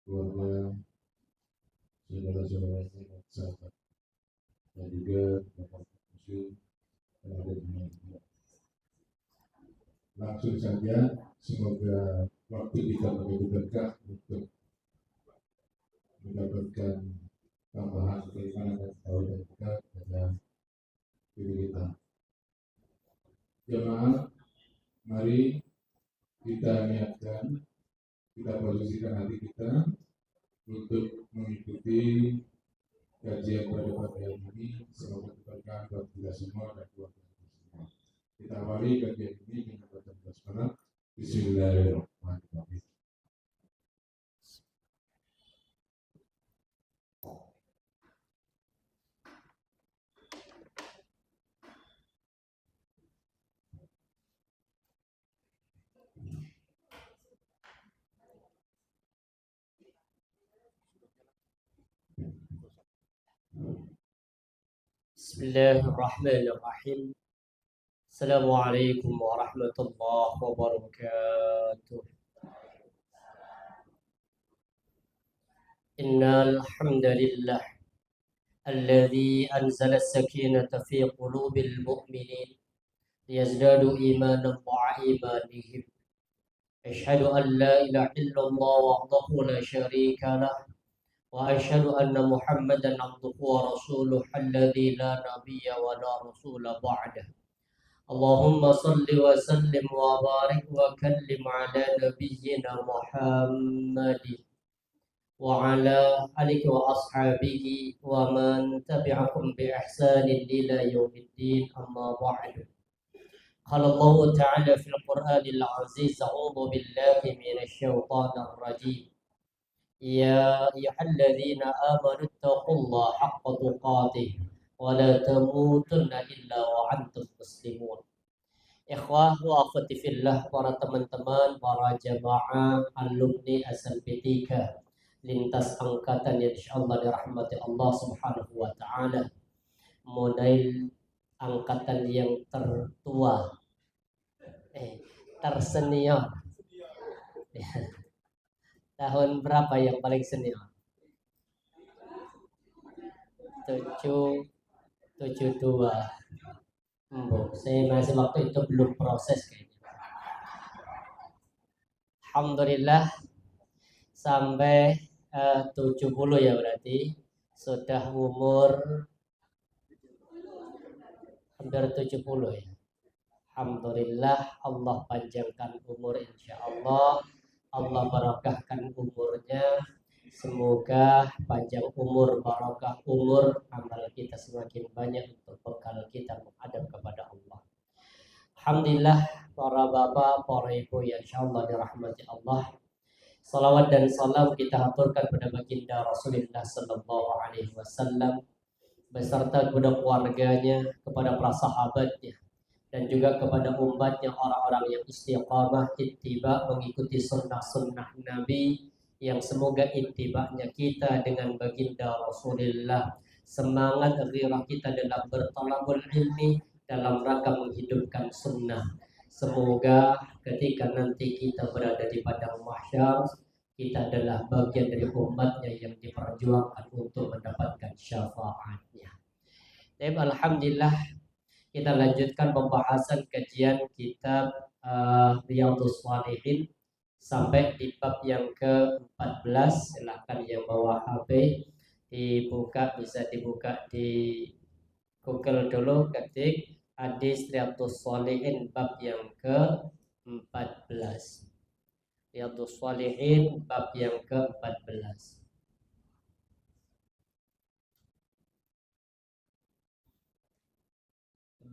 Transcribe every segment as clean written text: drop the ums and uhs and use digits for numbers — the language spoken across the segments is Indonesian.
keluarga, saudara-saudara dan sahabat, dan juga Bapak Muslim yang ada di mana. Langsung saja, semoga waktu kita menjadi berkah untuk mendapatkan tambahan keimanan dan tauhid kita pada diri kita. Jemaah, mari kita niatkan, kita posisikan hati kita untuk mengikuti kajian pada hari ini. Semoga berkah buat kita semua dan keluarga kita semua. Kita awali kajian ini dengan bacaan basmalah. Bismillahirrahmanirrahim. Bismillahirrahmanirrahim. Assalamualaikum warahmatullahi wabarakatuh. Innal hamdalillah alladzi anzala as-sakinata fi qulubil mu'minin liyazdadu imanan ma'a imanihim. Asyhadu an la ilaha illallah wahdahu la syarika lah wa asyhadu anna Muhammadan abduhu wa rasuluhu alladzi la nabiyya wa la rasula ba'dahu. Allahumma salli wa sallim wa barik wa kallim ala nabiyyina Muhammadin wa ala alihi wa ashabihi wa man tabi'akum bi ihsanin ila yaumiddin, amma ba'du. Qala Allah ta'ala fil Qur'anil aziz, a'udzu billahi minasy syaithanir rajim. Ya ayyuhalladzina amanu taqullaha haqqa tuqatih wa la tamutunna illa wa antum muslimun. Ikhwah wa akhwati fillah, para teman-teman, para jamaah alumni SLP 3 lintas angkatan yang insyaallah dirahmati Allah Subhanahu wa taala, model angkatan yang tertua, tersenior. Tahun berapa yang paling senior? 72. Saya masih waktu itu belum proses kayaknya. Alhamdulillah sampai 70 ya, berarti sudah umur hampir 70 ya. Alhamdulillah, Allah panjangkan umur insyaallah. Allah barakahkan umurnya. Semoga panjang umur, barakah umur, amal kita semakin banyak untuk bekal kita menghadap kepada Allah. Alhamdulillah, para bapak, para ibu yang insyaallah dirahmati Allah. Salawat dan salam kita haturkan pada baginda Rasulullah sallallahu alaihi wasallam beserta kepada keluarganya, kepada para sahabatnya, dan juga kepada umatnya, orang-orang yang istiqamah ittiba mengikuti sunnah-sunnah Nabi, yang semoga ittibanya kita dengan baginda Rasulullah, semangat ghirah kita dalam bertalabul ilmi dalam rangka menghidupkan sunnah. Semoga ketika nanti kita berada di padang mahsyar, kita adalah bagian dari umatnya yang diperjuangkan untuk mendapatkan syafaatnya. Dan alhamdulillah, kita lanjutkan pembahasan kajian kitab Riyadhus Shalihin sampai di bab yang ke-14. Silakan yang bawa HP dibuka, bisa dibuka di Google dulu, ketik hadis Riyadhus Shalihin bab yang ke-14. Riyadhus Shalihin bab yang ke-14.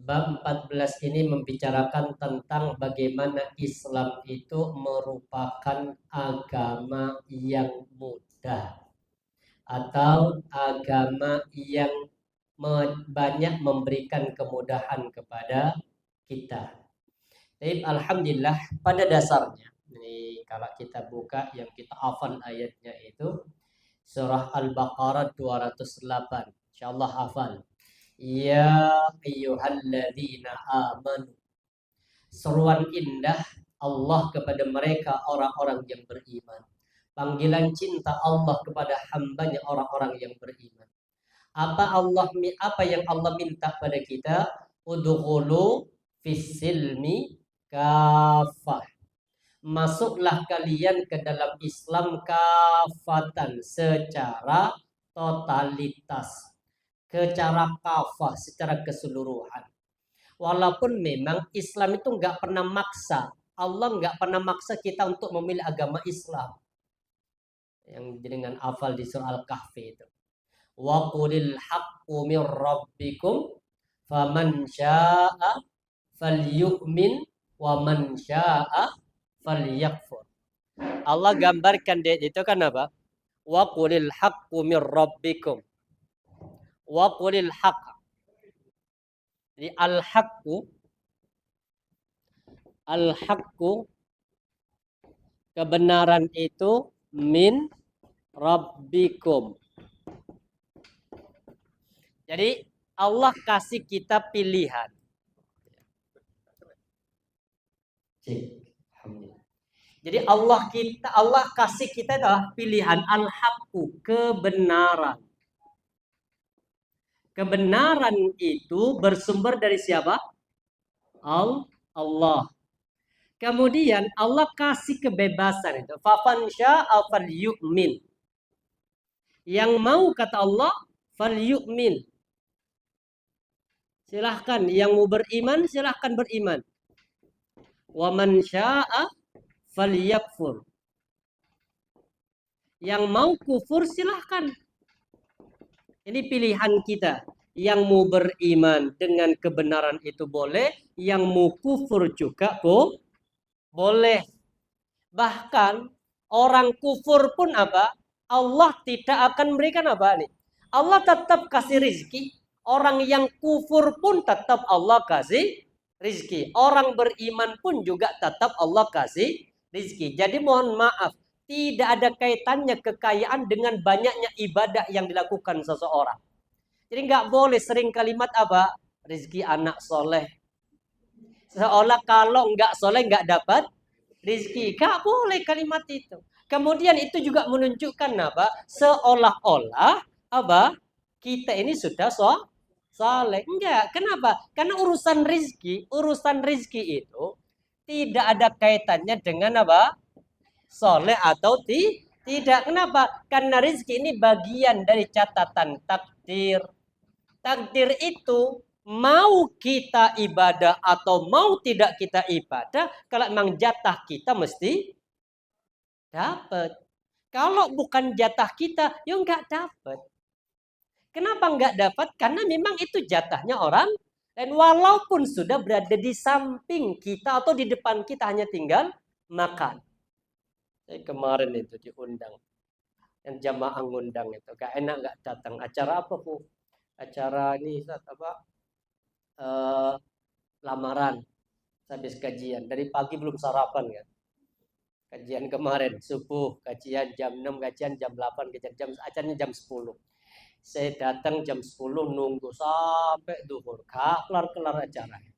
Bab 14 ini membicarakan tentang bagaimana Islam itu merupakan agama yang mudah atau agama yang banyak memberikan kemudahan kepada kita. Jadi alhamdulillah, pada dasarnya ini kalau kita buka yang kita hafal ayatnya itu surah Al-Baqarah 208. Insyaallah hafal. Ya ayyuhalladzina amanu. Seruan indah Allah kepada mereka orang-orang yang beriman. Panggilan cinta Allah kepada hambanya orang-orang yang beriman. Apa yang Allah minta pada kita? Udkhulu fis-silmi kafah. Masuklah kalian ke dalam Islam kafatan secara totalitas, secara kafah, secara keseluruhan. Walaupun memang Islam itu nggak pernah maksa, Allah nggak pernah maksa kita untuk memilih agama Islam. Yang dengan hafal di surah Al-Kahfi itu. Wa qulil haqqu mir rabbikum faman syaa'a falyu'min wa man syaa'a falyakfur. Allah gambarkan itu kan apa? Wa qulil haqqu mir rabbikum. Wa qulil haqq. Jadi al-haqqu kebenaran itu min rabbikum. Jadi Allah kasih kita pilihan. Jadi Allah kasih kita adalah pilihan al-haqqu, kebenaran. Kebenaran itu bersumber dari siapa? Allah. Kemudian Allah kasih kebebasan itu. Faman syaa'a falyu'min. Yang mau kata Allah falyu'min. Silahkan yang mau beriman silahkan beriman. Wa man syaa'a falyakfur. Yang mau kufur silahkan. Ini pilihan kita. Yang mau beriman dengan kebenaran itu boleh, yang mau kufur juga boleh. Bahkan orang kufur pun apa? Allah tidak akan memberikan apa nih? Allah tetap kasih rizki. Orang yang kufur pun tetap Allah kasih rizki. Orang beriman pun juga tetap Allah kasih rizki. Jadi mohon maaf, tidak ada kaitannya kekayaan dengan banyaknya ibadah yang dilakukan seseorang. Jadi nggak boleh sering kalimat apa? Rizki anak soleh. Seolah kalau nggak soleh nggak dapat rizki. Nggak boleh kalimat itu. Kemudian itu juga menunjukkan apa? Seolah-olah apa? Kita ini sudah soleh. Enggak. Kenapa? Karena urusan rizki itu tidak ada kaitannya dengan apa? Soleh atau tidak. Kenapa? Karena rizki ini bagian dari catatan takdir. Takdir itu mau kita ibadah atau mau tidak kita ibadah, kalau memang jatah kita mesti dapat. Kalau bukan jatah kita, ya nggak dapat. Kenapa nggak dapat? Karena memang itu jatahnya orang. Dan walaupun sudah berada di samping kita atau di depan kita hanya tinggal makan. Saya kemarin itu diundang, yang jamaah ngundang itu, gak enak nggak datang. Acara apa Bu? Acara ini apa? Lamaran. Habis kajian dari pagi belum sarapan kan. Kajian kemarin subuh, kajian jam 6, kajian jam 8, kajian acaranya jam 10. Saya datang jam 10 nunggu sampai duhur, gak kelar-kelar acaranya.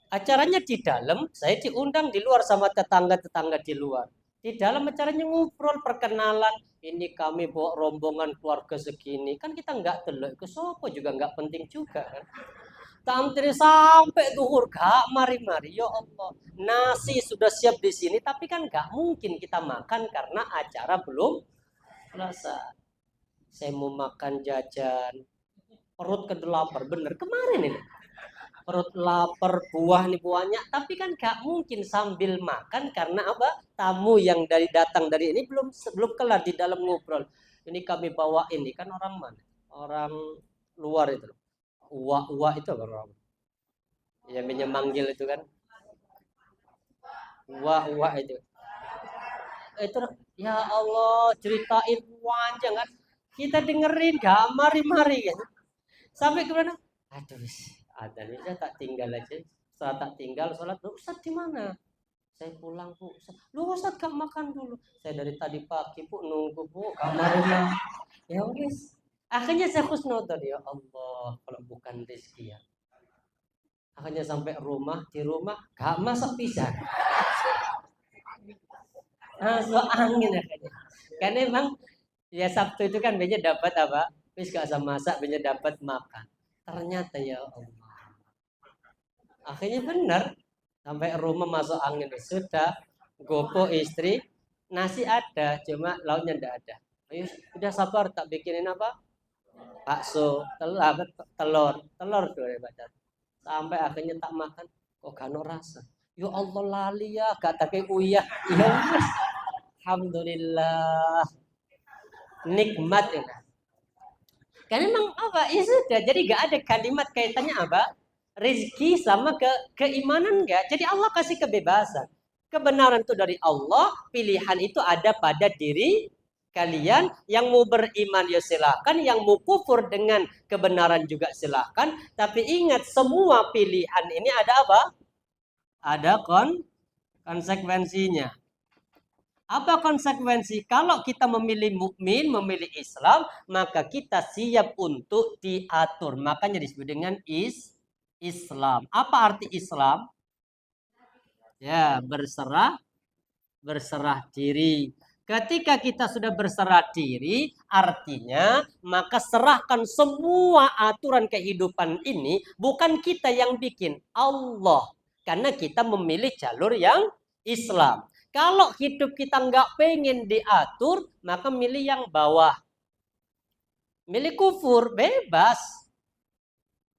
Acaranya di dalam, saya diundang di luar sama tetangga-tetangga di luar. Di dalam acaranya ngobrol perkenalan. Ini kami bawa rombongan keluarga segini. Kan kita nggak teluk ke sopo juga nggak penting juga kan. Tantri sampai duhur gak mari-mari. Ya Allah, nasi sudah siap di sini, tapi kan gak mungkin kita makan karena acara belum selesai. Saya mau makan jajan, perut kedelapan, bener kemarin ini. Perut lapar, buah nih buahnya, tapi kan gak mungkin sambil makan karena apa? Tamu yang datang dari ini belum kelar di dalam ngobrol. Ini kami bawa ini kan orang mana? Orang luar itu. Uwa itu apa orang? Ya manggil itu kan. Uwa itu. Itu ya Allah ceritain panjang kan. Kita dengerin gak mari-mari kan. Sampai kemana? Aduh, ada nih saya tak tinggal aja. Setelah tak tinggal sholat, Ustaz di mana? Saya pulang Bu. Lu Ustaz gak makan dulu. Saya dari tadi pagi Bu nunggu Bu. Kamarnya. Ya wis. Akhirnya saya khusnudon ya Allah, kalau bukan rezeki ya. Akhirnya sampai di rumah gak masak pisang. Masuk angin akhirnya. Karena emang ya Sabtu itu kan biasanya dapat apa? Wis gak usah masak, biasanya dapat makan. Ternyata ya Allah. Akhirnya benar. Sampai rumah masuk angin. Sudah. Gopo istri. Nasi ada, cuma lauknya enggak ada. Ayo, udah sabar tak bikinin apa? Bakso, telur tuh daripada. Sampai akhirnya tak makan, kok gak no rasa. Ya Allah lali ya, gak tak uyah. Ya wis. Alhamdulillah. Nikmat ya. Karena memang apa? Ya sudah, jadi gak ada kalimat kaitannya apa? Rizki sama keimanan enggak. Jadi Allah kasih kebebasan. Kebenaran itu dari Allah, pilihan itu ada pada diri kalian. Yang mau beriman ya silakan, yang mau kufur dengan kebenaran juga silakan. Tapi ingat semua pilihan ini ada apa? Ada konsekuensinya. Apa konsekuensi? Kalau kita memilih mukmin, memilih Islam, maka kita siap untuk diatur. Makanya disebut dengan Islam. Apa arti Islam? Ya, berserah diri. Ketika kita sudah berserah diri, artinya maka serahkan semua aturan kehidupan ini, bukan kita yang bikin, Allah. Karena kita memilih jalur yang Islam. Kalau hidup kita nggak pengen diatur, maka milih yang bawah. Milih kufur, bebas.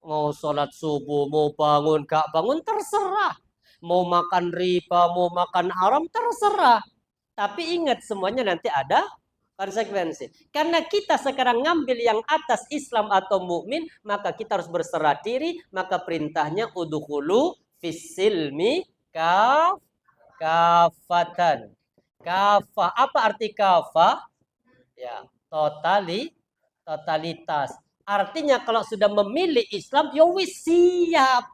Mau sholat subuh, mau bangun, gak bangun, terserah. Mau makan riba, mau makan haram, terserah. Tapi ingat semuanya nanti ada konsekuensi. Karena kita sekarang ngambil yang atas Islam atau mukmin, maka kita harus berserah diri. Maka perintahnya udhulu fisilmi kafatan. Kafah. Apa arti kafah? Ya, totalitas. Artinya kalau sudah memilih Islam, ya wis siap.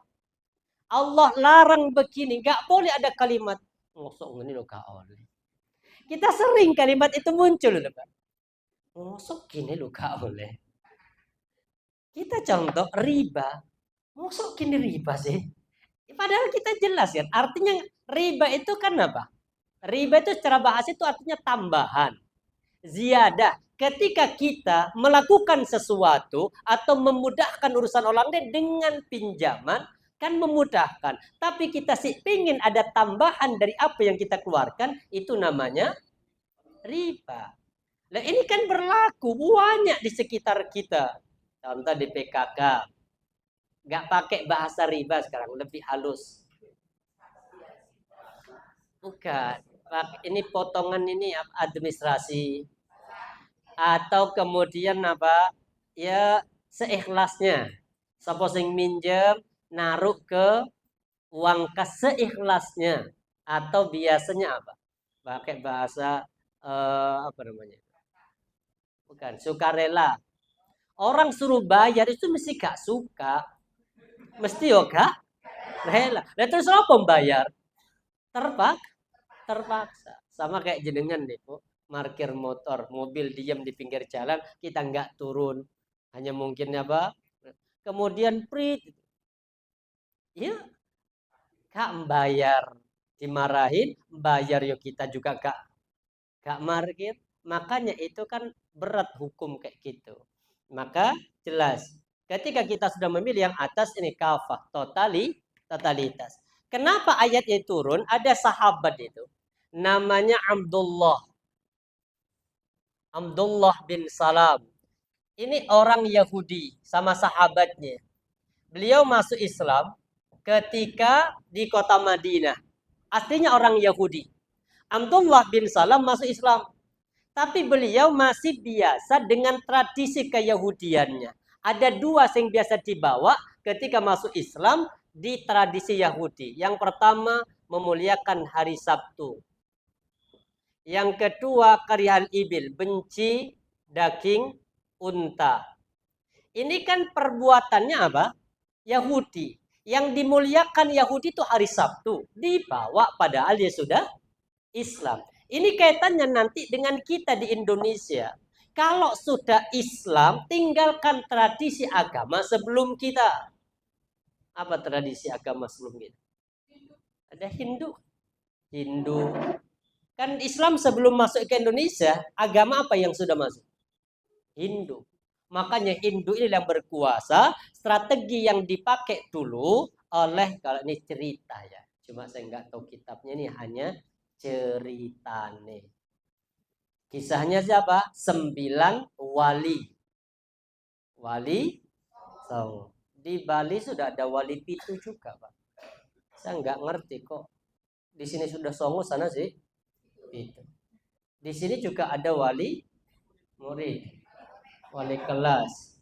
Allah larang begini, nggak boleh ada kalimat ngosok ini lo gak oleh. Kita sering kalimat itu muncul loh, Pak. Ngosok gini lo gak boleh. Kita contoh riba. Ngosok gini riba sih. Padahal kita jelas kan, artinya riba itu kan apa? Riba itu secara bahasa itu artinya tambahan. Ziyadah. Ketika kita melakukan sesuatu atau memudahkan urusan orang lain dengan pinjaman, kan memudahkan. Tapi kita sih ingin ada tambahan dari apa yang kita keluarkan, itu namanya riba. Nah ini kan berlaku banyak di sekitar kita. Contoh di PKK. Nggak pakai bahasa riba sekarang, lebih halus. Bukan. Ini potongan ini administrasi. Atau kemudian apa? Ya seikhlasnya. Supposing minjem, naruh ke uang kas seikhlasnya. Atau biasanya apa? Pakai bahasa apa namanya? Bukan, sukarela. Orang suruh bayar itu mesti gak suka. Mesti yo gak rela. Nah terus apa bayar? Terpaksa. Sama kayak jenengan deh, Bu. Parkir motor, mobil diam di pinggir jalan, kita nggak turun. Hanya mungkin apa? Kemudian prit. Ya, Kak bayar. Dimarahin, bayar yuk kita juga gak markir. Makanya itu kan berat hukum kayak gitu. Maka jelas ketika kita sudah memilih yang atas ini kafah, totalitas. Kenapa ayatnya turun? Ada sahabat itu namanya Abdullah bin Salam. Ini orang Yahudi sama sahabatnya. Beliau masuk Islam ketika di kota Madinah. Aslinya orang Yahudi. Abdullah bin Salam masuk Islam. Tapi beliau masih biasa dengan tradisi keyahudiannya. Ada dua yang biasa dibawa ketika masuk Islam di tradisi Yahudi. Yang pertama, memuliakan hari Sabtu. Yang kedua, karihan ibil, benci daging unta. Ini kan perbuatannya apa? Yahudi. Yang dimuliakan Yahudi itu hari Sabtu. Dibawa padahal dia sudah Islam. Ini kaitannya nanti dengan kita di Indonesia. Kalau sudah Islam, tinggalkan tradisi agama sebelum kita. Apa tradisi agama sebelum kita? Ada Hindu. Kan Islam sebelum masuk ke Indonesia, agama apa yang sudah masuk? Hindu. Makanya Hindu ini yang berkuasa, strategi yang dipakai dulu oleh, kalau ini cerita ya. Cuma saya nggak tahu kitabnya, ini hanya ceritane. Kisahnya siapa? 9 wali. Wali Songo. Di Bali sudah ada wali pitu juga, Pak. Saya nggak ngerti kok. Di sini sudah Songo, sana sih pitu. Di sini juga ada wali murid, wali kelas.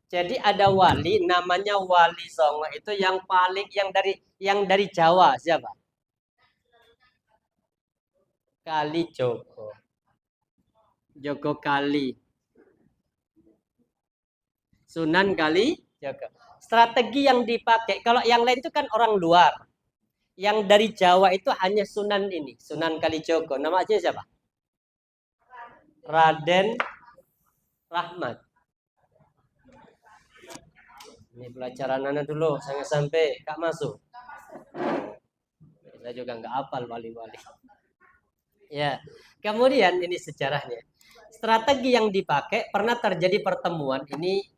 Jadi ada wali namanya Wali Songo, itu yang paling yang dari Jawa siapa? Kali Jogo. Jogo Kali. Sunan Kali Jogo. Strategi yang dipakai, kalau yang lain itu kan orang luar. Yang dari Jawa itu hanya Sunan ini, Sunan Kalijogo. Nama aja siapa? Raden Rahmat. Ini pelajaran Anda dulu, saya sampai Kak masuk. Saya juga nggak hafal wali-wali. Ya, kemudian ini sejarahnya. Strategi yang dipakai pernah terjadi pertemuan ini.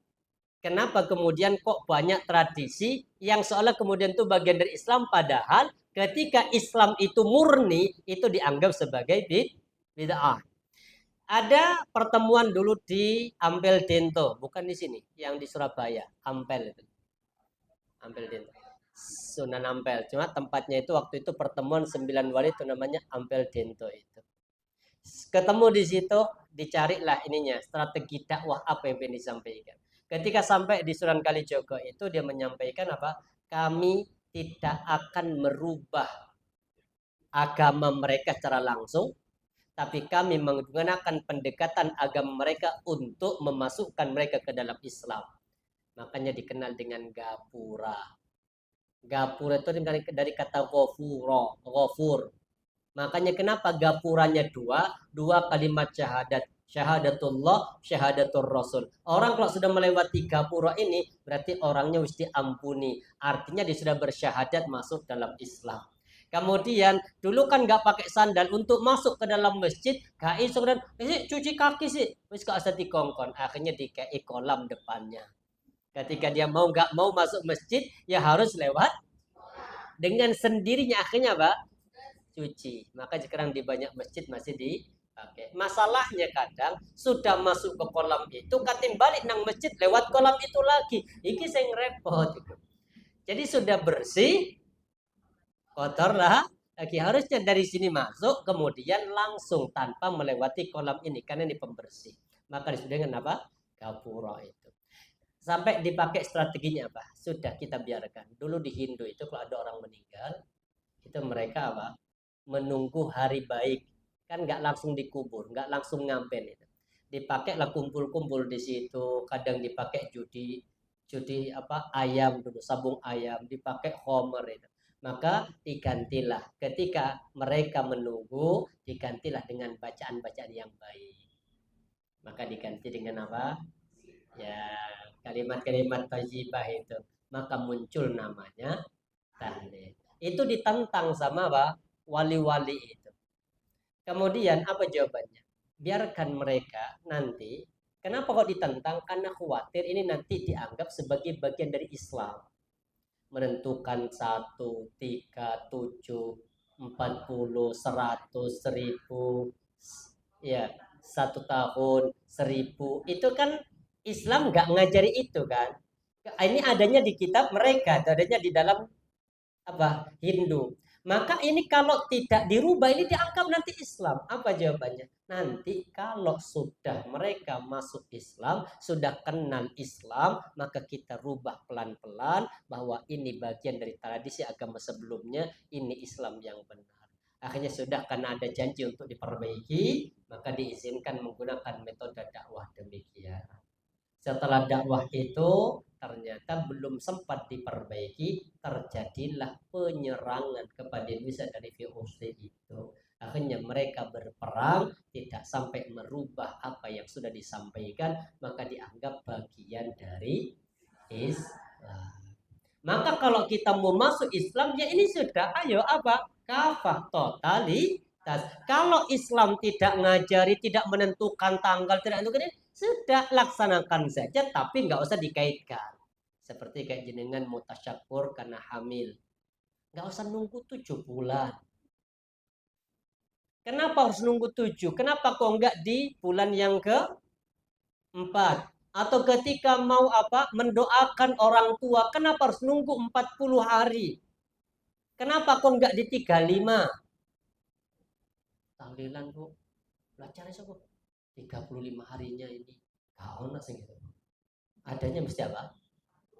Kenapa kemudian kok banyak tradisi yang seolah kemudian itu bagian dari Islam, padahal ketika Islam itu murni itu dianggap sebagai bid'ah. Ada pertemuan dulu di Ampel Dento, bukan di sini, yang di Surabaya, Ampel itu. Ampel Dento. Sunan Ampel. Cuma tempatnya itu waktu itu pertemuan 9 wali itu namanya Ampel Dento itu. Ketemu di situ, dicarilah ininya, strategi dakwah apa yang ingin disampaikan. Ketika sampai di Sunan Kalijogo itu dia menyampaikan apa? Kami tidak akan merubah agama mereka secara langsung, tapi kami menggunakan pendekatan agama mereka untuk memasukkan mereka ke dalam Islam. Makanya dikenal dengan Gapura. Gapura itu dari kata ghafur. Makanya kenapa gapuranya dua kalimat syahadat. Syahadatullah, syahadatul rasul. Orang kalau sudah melewati gapura ini, berarti orangnya mesti ampuni. Artinya dia sudah bersyahadat masuk dalam Islam. Kemudian dulu kan nggak pakai sandal untuk masuk ke dalam masjid, kai kemudian cuci kaki sih, wis kok asal dikongkon. Akhirnya dikei kolam depannya. Ketika dia nggak mau masuk masjid, ya harus lewat dengan sendirinya. Akhirnya Pak cuci. Maka sekarang di banyak masjid masih dipakai. Masalahnya kadang sudah masuk ke kolam itu, katin balik nang masjid lewat kolam itu lagi. Iki sing repot itu. Jadi sudah bersih, kotor lah. Lagi harusnya dari sini masuk, kemudian langsung tanpa melewati kolam ini, karena ini pembersih. Maka disebut dengan apa? Gapura itu. Sampai dipakai strateginya apa? Sudah kita biarkan. Dulu di Hindu itu kalau ada orang meninggal, itu mereka apa? Menunggu hari baik, kan nggak langsung dikubur, nggak langsung ngampen itu, dipakailah kumpul-kumpul di situ. Kadang dipakai judi apa ayam dulu, sabung ayam, dipakai homer itu. Maka digantilah ketika mereka menunggu, digantilah dengan bacaan-bacaan yang baik. Maka diganti dengan apa? Ya, kalimat-kalimat tajibah itu. Maka muncul namanya tahlil. Itu ditentang sama apa? Wali-wali itu. Kemudian apa jawabannya? Biarkan mereka nanti. Kenapa kok ditentang? Karena khawatir ini nanti dianggap sebagai bagian dari Islam. Menentukan 1, 3, 7, 40, 100, 1000, ya 1 tahun, 1000. Itu kan Islam nggak ngajari itu kan. Ini adanya di kitab mereka, adanya di dalam apa? Hindu. Maka ini kalau tidak dirubah ini dianggap nanti Islam. Apa jawabannya? Nanti kalau sudah mereka masuk Islam, sudah kenal Islam, maka kita rubah pelan-pelan bahwa ini bagian dari tradisi agama sebelumnya, ini Islam yang benar. Akhirnya sudah, karena ada janji untuk diperbaiki, maka diizinkan menggunakan metode dakwah demikian. Setelah dakwah itu ternyata belum sempat diperbaiki, terjadilah penyerangan kepada Indonesia dari VOC itu. Akhirnya mereka berperang, tidak sampai merubah apa yang sudah disampaikan, maka dianggap bagian dari Islam. Maka kalau kita mau masuk Islam, ya ini sudah, ayo apa? Kafah, Kalau Islam tidak ngajari, tidak menentukan tanggal, tidak menentukan ini, sudah laksanakan saja, tapi nggak usah dikaitkan. Seperti kayak jenengan mutasyakur karena hamil. Nggak usah nunggu 7 bulan. Kenapa harus nunggu 7? Kenapa kok nggak di bulan yang keempat? Atau ketika mau mendoakan orang tua, kenapa harus nunggu 40 hari? Kenapa kok nggak di 35? Tahlilan kok belajar siapa? 35 harinya ini. Kau nak gitu. Adanya mesti apa?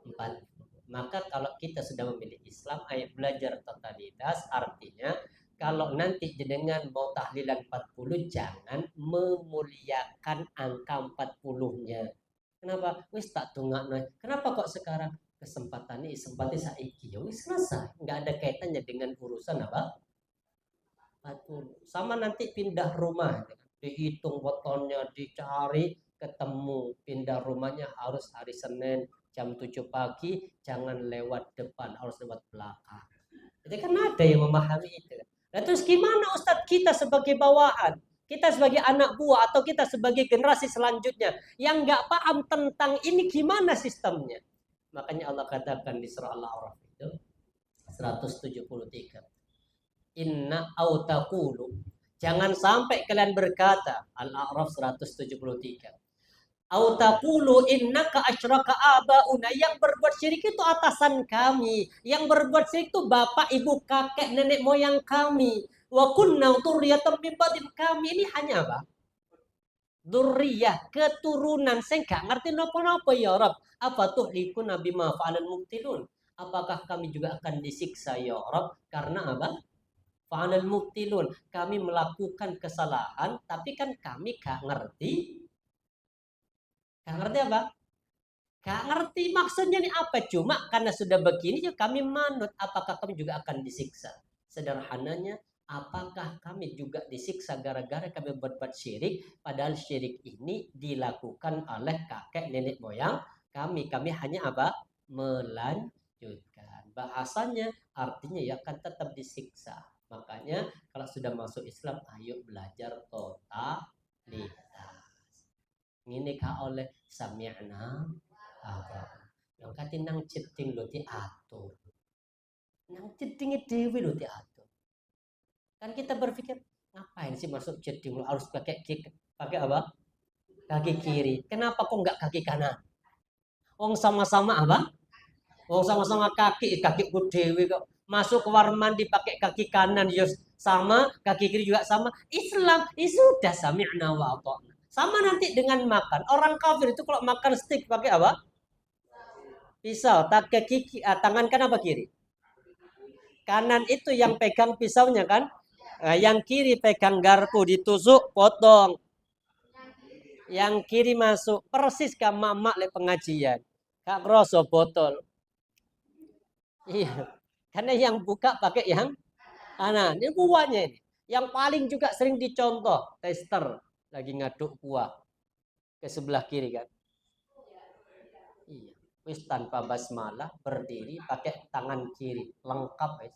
4. Maka kalau kita sudah memilih Islam, ayo belajar totalitas, artinya kalau nanti jenengan mau tahlilan 40, jangan memuliakan angka 40-nya. Kenapa? Wis tak tungakno. Kenapa kok sekarang kesempatan ini saiki ya wis selesai. Enggak ada kaitannya dengan urusan apa? 40. Sama nanti pindah rumah, dihitung wetonnya, dicari, ketemu. Pindah rumahnya harus hari Senin jam 7 pagi, jangan lewat depan, harus lewat belakang. Jadi kan ada yang memahami itu. Nah, terus gimana Ustadz kita sebagai bawahan? Kita sebagai anak buah atau kita sebagai generasi selanjutnya yang nggak paham tentang ini gimana sistemnya? Makanya Allah katakan di surah Al-A'raf itu 173. Inna autaqulu. Jangan sampai kalian berkata, Al-A'raf 173. Autaqulu innaka asyraka abauna, yang berbuat syirik itu atasan kami, yang berbuat syirik itu bapak, ibu, kakek, nenek moyang kami. Wa kunna dzurriyyatan min ba'dihim, kami ini hanya apa? Dzurriyyah, keturunan. Saya nggak ngerti napa-napa ya Rabb. Apa tuh likun nabi ma fa'alal mubtilun? Apakah kami juga akan disiksa ya Rabb karena apa? Fa'alal mubtilun, kami melakukan kesalahan tapi kan kami gak ngerti. Gak ngerti apa? Gak ngerti maksudnya ini apa. Cuma karena sudah begini ya kami manut. Apakah kami juga akan disiksa? Sederhananya, apakah kami juga disiksa gara-gara kami berbuat syirik? Padahal syirik ini dilakukan oleh kakek nenek moyang kami. Kami hanya apa? Melanjutkan. Bahasanya artinya ya akan tetap disiksa. Makanya kalau sudah masuk Islam, ayo belajar totalitas. Ini kah oleh sami'na apa? Yang kati nang ceting lo diatur. Nang cetingnya dewi lo diatur. Kan kita berpikir, ngapain sih masuk ceting lo harus pakai apa? Kaki kiri. Kenapa kok nggak kaki kanan? Wong sama-sama apa? Wong sama-sama kaki ku dewi kok. Masuk ke kamar mandi pakai kaki kanan ya sama, kaki kiri juga sama. Islam itu sudah sami'na wa ata'na. Sama nanti dengan makan. Orang kafir itu kalau makan stick pakai apa? Pisau. Tangan kan apa kiri? Kanan itu yang pegang pisaunya kan? Nah, yang kiri pegang garpu, ditusuk, potong. Yang kiri masuk. Persis ke mamak le pengajian. Kak kroso botol. Iya. Karena yang buka pakai yang kanan. Ini kuahnya ini. Yang paling juga sering dicontoh. Tester. Lagi ngaduk kuah. Ke sebelah kiri kan. Iya. Wis tanpa basmalah berdiri pakai tangan kiri. Lengkap wis.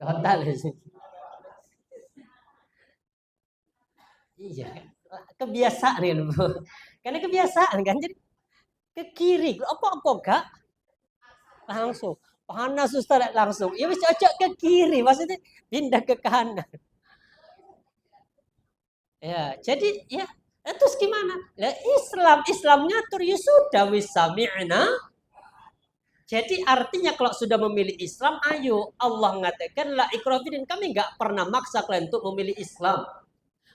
Total wis. Iya. Kebiasaan kan. Karena kebiasaan kan. Jadi ke kiri. Apa gak? Langsung. Panas Ustaz langsung. Ya wis cocok ke kiri. Maksudnya pindah ke kanan. Ya, jadi ya terus gimana? Lah Islam ngatur ya sudah wis sami'na. Jadi artinya kalau sudah memilih Islam, ayo Allah mengatakan la ikraha fiddin, kami nggak pernah maksa kalian untuk memilih Islam.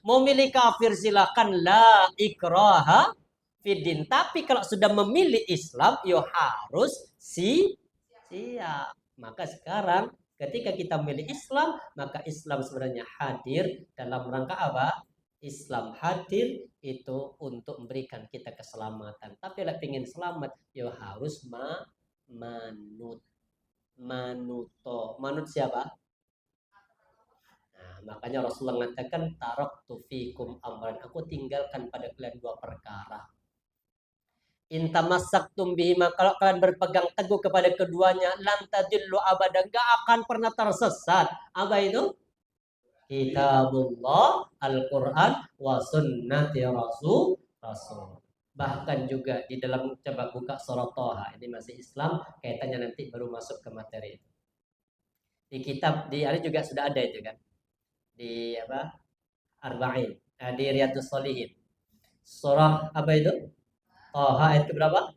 Mau milih kafir silakan, la ikraha fiddin. Tapi kalau sudah memilih Islam, yo harus siap. Maka sekarang ketika kita memilih Islam, maka Islam sebenarnya hadir dalam rangka apa? Islam hadir itu untuk memberikan kita keselamatan. Tapi kalau ingin selamat, ya harus manut. Manut siapa? Nah, makanya Rasulullah mengatakan taraktu fikum amran. Aku tinggalkan pada kalian 2 perkara. In tamassaktum bihima, kalau kalian berpegang teguh kepada keduanya, lan tadillu abadan, gak akan pernah tersesat. Apa itu? Kitabullah, Al-Quran, wa sunnati Rasul. Bahkan juga di dalam, coba buka surah Toha, ini masih Islam, kaitannya nanti baru masuk ke materi itu. Di kitab, di hari juga sudah ada itu kan. Di apa? Arba'in, di Riyadus Shalihin. Surah apa itu? Toha ayat berapa?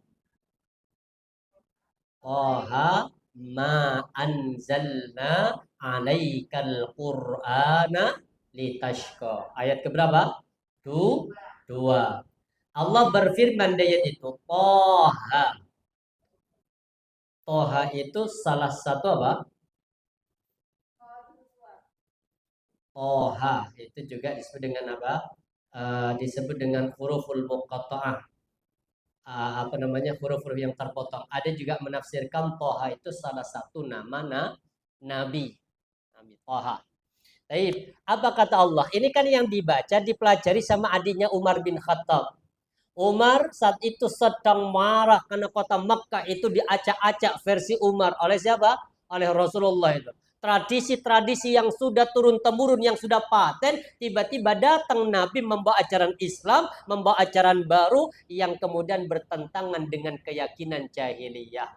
Toha ma anzalna alaikal qur'ana litashqa. Ayat keberapa? Dua. Allah berfirman di ayat itu, Toha. Toha itu salah satu apa? Toha itu juga disebut dengan apa? Disebut dengan huruful muqatta'ah. Apa namanya, huruf-huruf yang terpotong. Ada juga menafsirkan Toha itu salah satu nama Nabi. Nabi Toha. Baik, apa kata Allah? Ini kan yang dibaca, dipelajari sama adiknya Umar bin Khattab. Umar saat itu sedang marah karena kota Makkah itu diacak-acak versi Umar oleh siapa? Oleh Rasulullah itu. Tradisi-tradisi yang sudah turun-temurun, yang sudah paten, tiba-tiba datang Nabi membawa ajaran Islam, membawa ajaran baru yang kemudian bertentangan dengan keyakinan jahiliyah.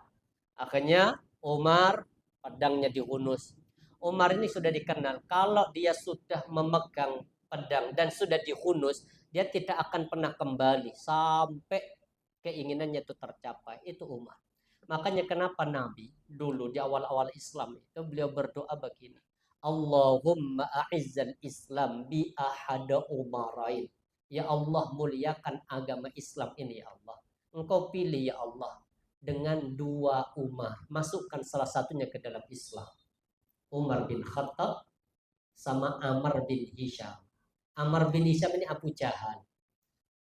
Akhirnya Umar pedangnya dihunus. Umar ini sudah dikenal kalau dia sudah memegang pedang dan sudah dihunus, dia tidak akan pernah kembali sampai keinginannya itu tercapai. Itu Umar. Makanya kenapa Nabi dulu di awal-awal Islam itu beliau berdoa begini. Allahumma a'izzal Islam bi ahada umarain. Ya Allah, muliakan agama Islam ini ya Allah. Engkau pilih ya Allah dengan dua Umar. Masukkan salah satunya ke dalam Islam. Umar bin Khattab sama Amr bin Hisham. Amr bin Hisham ini Abu Jahal.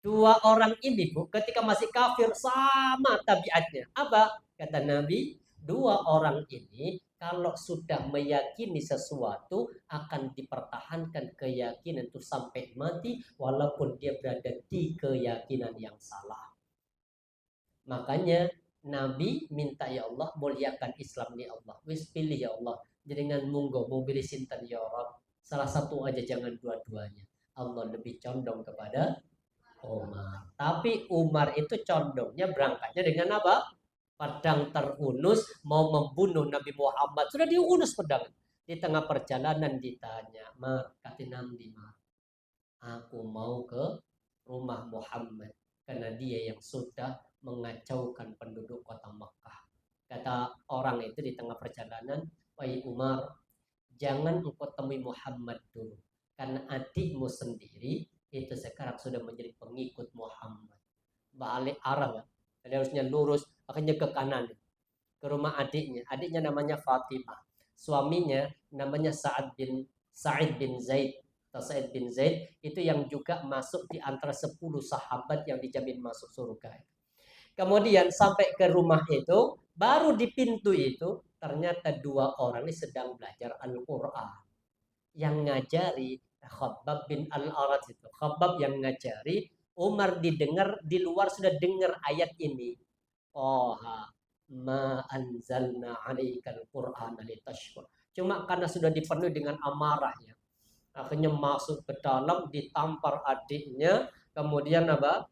Dua orang ini, Bu, ketika masih kafir sama tabiatnya. Apa? Kata Nabi, dua orang ini kalau sudah meyakini sesuatu akan dipertahankan keyakinan itu sampai mati walaupun dia berada di keyakinan yang salah. Makanya Nabi minta ya Allah muliakan Islam ni Allah. Wis pilih ya Allah. Dengan monggo mau pilih sinten ya Rabb. Salah satu aja jangan dua-duanya. Allah lebih condong kepada Umar. Tapi Umar itu condongnya berangkatnya dengan apa? Pedang terhunus mau membunuh Nabi Muhammad. Sudah dihunus pedang. Di tengah perjalanan ditanya, "Mar, kata Nabi, Mar, aku mau ke rumah Muhammad karena dia yang sudah mengacaukan penduduk kota Makkah." Kata orang itu di tengah perjalanan, "Wahai Umar, jangan engkau temui Muhammad dulu. Karena adikmu sendiri itu sekarang sudah menjadi pengikut Muhammad. Balik arah, jadi harusnya lurus, akhirnya ke kanan. Ke rumah adiknya. Adiknya namanya Fatimah. Suaminya namanya Sa'id bin Zaid. Sa'id bin Zaid itu yang juga masuk di antara 10 sahabat yang dijamin masuk surga. Kemudian sampai ke rumah itu, baru di pintu itu ternyata dua orang ini sedang belajar Al-Quran. Yang ngajari Khabbab bin Al-Arat itu. Khabbab yang ngajari, Umar didengar, di luar sudah dengar ayat ini. Oha ma anzalna alaikal Qur'an litashqa. Cuma karena sudah dipenuhi dengan amarah ya. Akhirnya masuk ke dalam, ditampar adiknya, kemudian apa?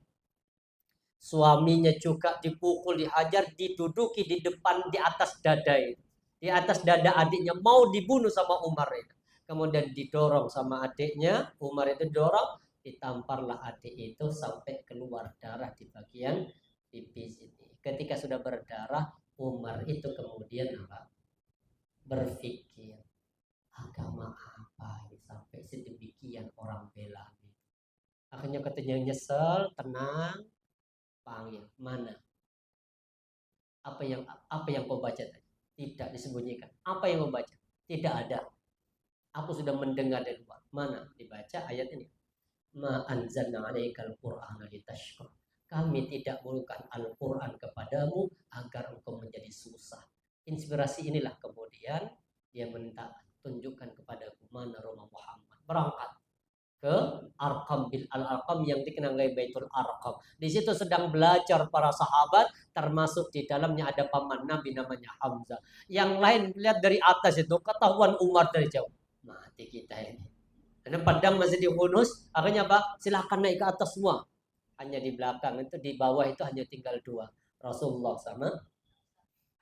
Suaminya juga dipukul, dihajar, diduduki di depan, di atas dada itu. Di atas dada adiknya mau dibunuh sama Umar itu. Kemudian didorong sama adiknya, Umar itu dorong, ditamparlah adik itu sampai keluar darah di bagian pipi sini. Ketika sudah berdarah, Umar itu kemudian apa? Berpikir, agama apa ini sampai sedemikian orang bela. Akhirnya katanya nyesel, tenang, panggil, mana? Apa yang kau baca tadi? Tidak disembunyikan. Apa yang kau baca? Tidak ada. Aku sudah mendengar dari luar. Mana? Dibaca ayat ini. Ma anzalna 'alaikal Qur'ana litashqa. Kami tidak menurunkan Al-Qur'an kepadamu agar engkau menjadi susah. Inspirasi inilah kemudian dia minta tunjukkan kepadaku mana rumah Muhammad. Berangkat. ke Arqam bin Al-Arqam yang dikenal dengan Baitul Arqam. Di situ sedang belajar para sahabat, termasuk di dalamnya ada paman Nabi namanya Hamzah. Yang lain lihat dari atas itu ketahuan Umar dari jauh. Mati kita ini. Karena padang masih dihunus, akhirnya apa? Silakan naik ke atas semua. Hanya di belakang itu, di bawah itu hanya tinggal dua, Rasulullah sama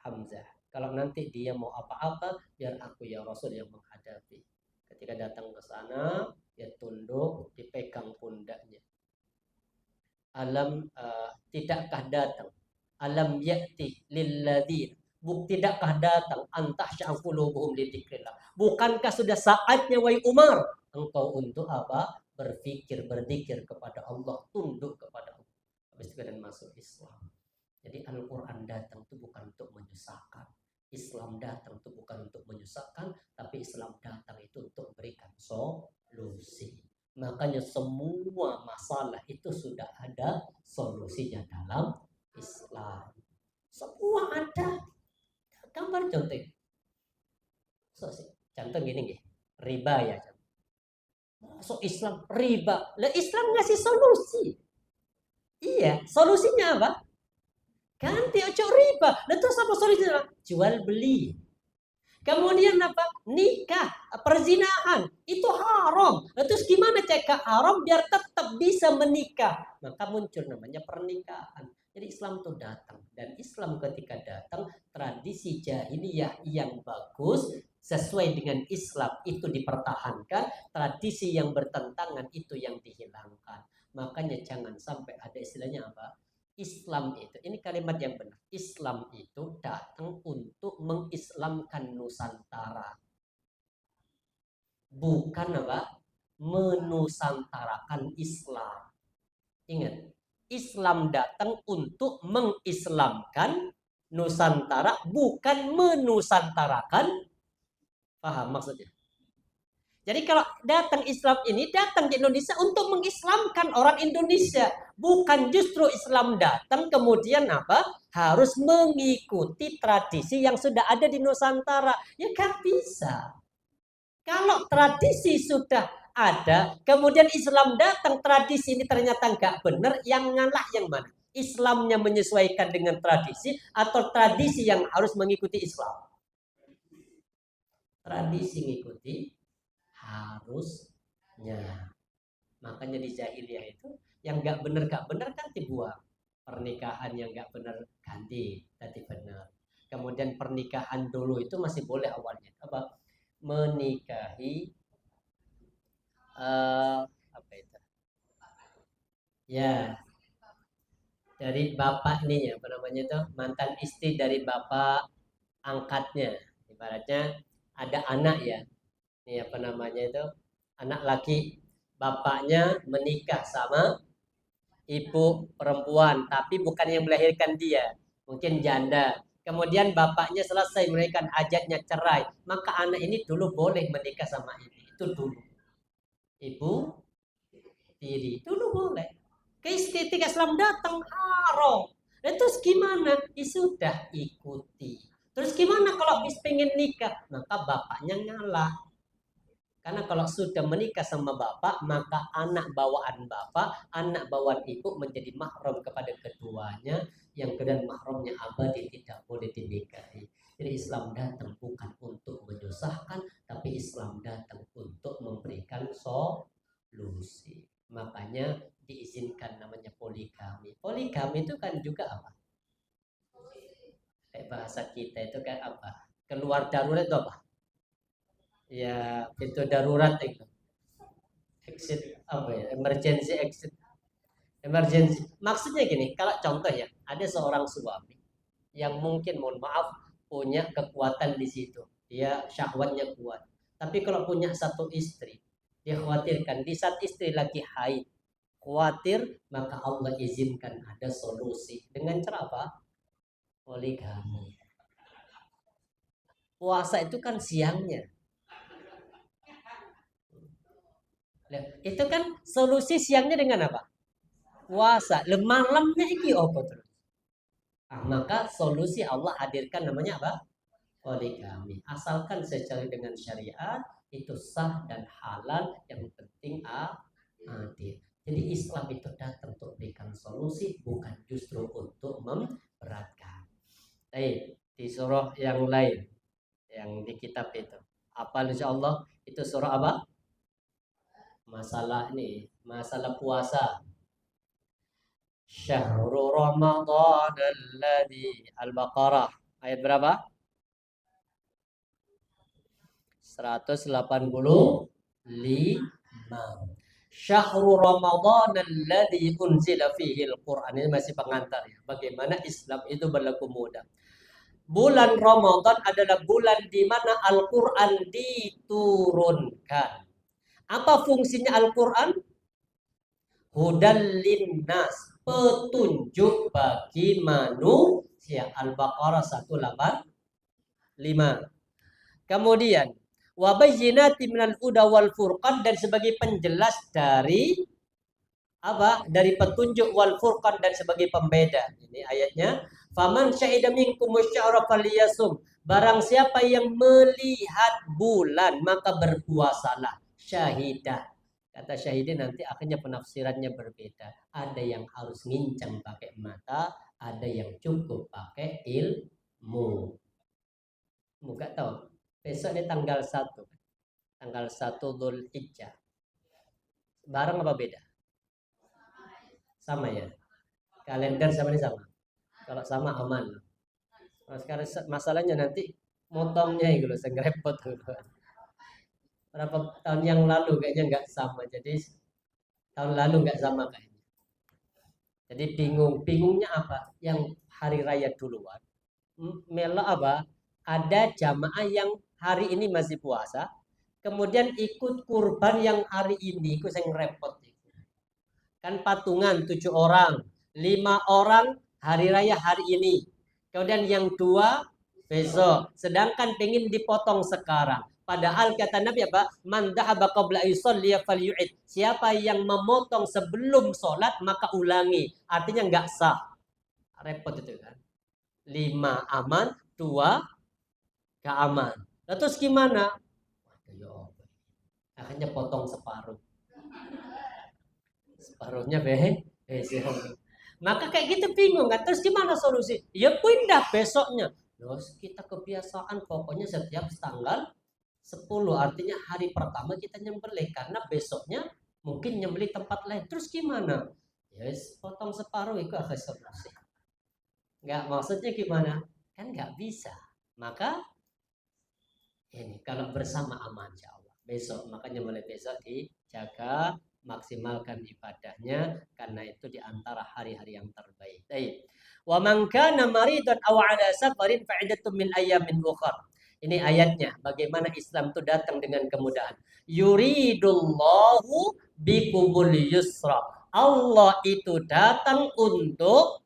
Hamzah. Kalau nanti dia mau apa-apa, biar aku ya Rasul yang menghadapi. Ketika datang ke sana, dia tunduk, dipegang pundaknya. Tidakkah datang? Alam ya'ti lilladzina. Tidakkah datang antah sya'qulubuhum lidzikrillah. Bukankah sudah saatnya wahai Umar engkau untuk apa? Berpikir, berzikir kepada Allah, tunduk kepada Allah. Habis itu dan masuk Islam. Jadi Al-Quran datang itu bukan untuk menyusahkan. Islam datang itu bukan untuk menyusahkan, tapi Islam datang itu untuk memberikan solusi. Makanya semua masalah itu sudah ada solusinya dalam Islam. Semua ada. Gambar contoh. Contoh gini nih, riba ya. So Islam riba. Lah Islam ngasih solusi. Iya, solusinya apa? Ganti ojo riba. Lah terus apa solusinya? Jual beli. Kemudian apa? Nikah, perzinahan. Itu haram. Lah terus gimana cegah haram biar tetap bisa menikah? Maka muncul namanya pernikahan. Jadi Islam itu datang. Dan Islam ketika datang, tradisi jahiliyah yang bagus sesuai dengan Islam itu dipertahankan. Tradisi yang bertentangan itu yang dihilangkan. Makanya jangan sampai ada istilahnya apa? Islam itu, ini kalimat yang benar. Islam itu datang untuk mengislamkan Nusantara. Bukan apa? Menusantarakan Islam. Ingat, Islam datang untuk mengislamkan Nusantara, bukan menusantarakan. Paham maksudnya? Jadi kalau datang Islam ini datang di Indonesia untuk mengislamkan orang Indonesia. Bukan justru Islam datang kemudian apa? Harus mengikuti tradisi yang sudah ada di Nusantara. Ya kan bisa. Kalau tradisi sudah ada, kemudian Islam datang, tradisi ini ternyata nggak benar, yang ngalah yang mana? Islamnya menyesuaikan dengan tradisi atau tradisi yang harus mengikuti Islam? Tradisi mengikuti harusnya. Makanya di jahiliyah itu yang nggak benar kan dibuang. Pernikahan yang nggak benar ganti jadi benar. Kemudian pernikahan dulu itu masih boleh awalnya apa? Menikahi apa itu? Ya, dari bapak nih ya, apa namanya itu? Mantan istri dari bapak angkatnya. Ibaratnya ada anak ya. Ini apa namanya itu? Anak laki, bapaknya menikah sama ibu perempuan, tapi bukan yang melahirkan dia, mungkin janda. Kemudian bapaknya selesai melahirkan hajatnya cerai, maka anak ini dulu boleh menikah sama ibu. Itu dulu. Ibu tiri dulu boleh. Ketika Islam datang haram. Terus gimana? Sudah ikuti. Terus gimana kalau habis pengen nikah? Maka bapaknya ngalah. Karena kalau sudah menikah sama bapak, maka anak bawaan bapak, anak bawaan ibu menjadi mahram kepada keduanya. Yang kedua mahramnya abadi, tidak boleh dinikahi. Jadi Islam datang bukan untuk menyusahkan, tapi Islam datang untuk memberikan solusi. Makanya diizinkan namanya poligami. Poligami itu kan juga apa? Kayak bahasa kita itu kayak apa? Keluar darurat itu apa? Ya pintu darurat itu, exit apa ya, emergency exit. Emergency maksudnya gini, kalau contoh ya, ada seorang suami yang mungkin mohon maaf punya kekuatan di situ, dia syahwatnya kuat, tapi kalau punya satu istri, dia khawatirkan di saat istri lagi haid, khawatir, maka Allah izinkan ada solusi dengan cara apa? Poligami. Puasa itu kan siangnya. Nah, itu kan solusi siangnya dengan apa? Puasa. Malamnya iki apa terus? Maka solusi Allah hadirkan namanya apa? Poligami. Asalkan sesuai dengan syariat itu sah dan halal, yang penting Jadi Islam itu datang untuk berikan solusi, bukan justru untuk memberatkan. Di surah yang lain, yang di kitab itu, apa insya Allah itu surah apa? Masalah puasa. Syahrul Ramadan alladzi Al-Baqarah ayat berapa? 185. Syahrul Ramadan alladzi unzila fihi al-Qur'an. Ini masih pengantar ya. Bagaimana Islam itu berlaku mudah. Bulan Ramadan adalah bulan di mana Al-Qur'an diturunkan. Apa fungsinya Al-Qur'an? Hudal linnas, petunjuk bagi manusia. Al-Baqarah 185. Kemudian wabayyinati minal huda wal furqan, dan sebagai penjelas dari apa? Dari petunjuk wal furqan, dan sebagai pembeda. Ini ayatnya. Faman syahida minkum syahra falyasum. Barang siapa yang melihat bulan maka berpuasalah. Syahidah. Kata syahidin nanti akhirnya penafsirannya berbeda. Ada yang harus ngincang pakai mata, ada yang cukup pakai ilmu. Enggak tahu. Besok ini tanggal 1. Tanggal 1 Dzulhijjah. Bareng apa beda? Sama ya. Kalender sama ini sama. Kalau sama aman. Nah, sekarang masalahnya nanti motongnya itu loh, repot gitu. Berapa tahun yang lalu kayaknya nggak sama. Jadi tahun lalu nggak sama kayaknya. Jadi bingungnya apa? Yang hari raya duluan. Melo apa? Ada jamaah yang hari ini masih puasa, kemudian ikut kurban yang hari ini, ikut yang repot. Kan patungan 7 orang, 5 orang hari raya hari ini, kemudian yang 2 besok, sedangkan pengen dipotong sekarang. Padahal kata Nabi apa? Man dhahaba qabla yusalli falyu'id. Siapa yang memotong sebelum sholat maka ulangi. Artinya nggak sah. Repot itu kan. 5 aman, 2 nggak aman. Nah, terus gimana? Akhirnya potong separuh. Separuhnya maka kayak gitu bingung kan. Terus gimana solusi? Ya pindah besoknya. Terus kita kebiasaan pokoknya setiap tanggal 10, artinya hari pertama kita nyembelih karena besoknya mungkin nyembelih tempat lain. Terus gimana? Yes, potong separuh itu agak solusi. Nggak, maksudnya gimana? Kan nggak bisa. Maka ini kalau bersama aman insya Allah. Besok, makanya mulai besok dijaga, maksimalkan ibadahnya, karena itu diantara hari-hari yang terbaik. Wa man kana maridan aw ala safarin fa'idatun min ayyamin ukhra. Ini ayatnya, bagaimana Islam itu datang dengan kemudahan. Yuridullahu bikumul yusra. Allah itu datang untuk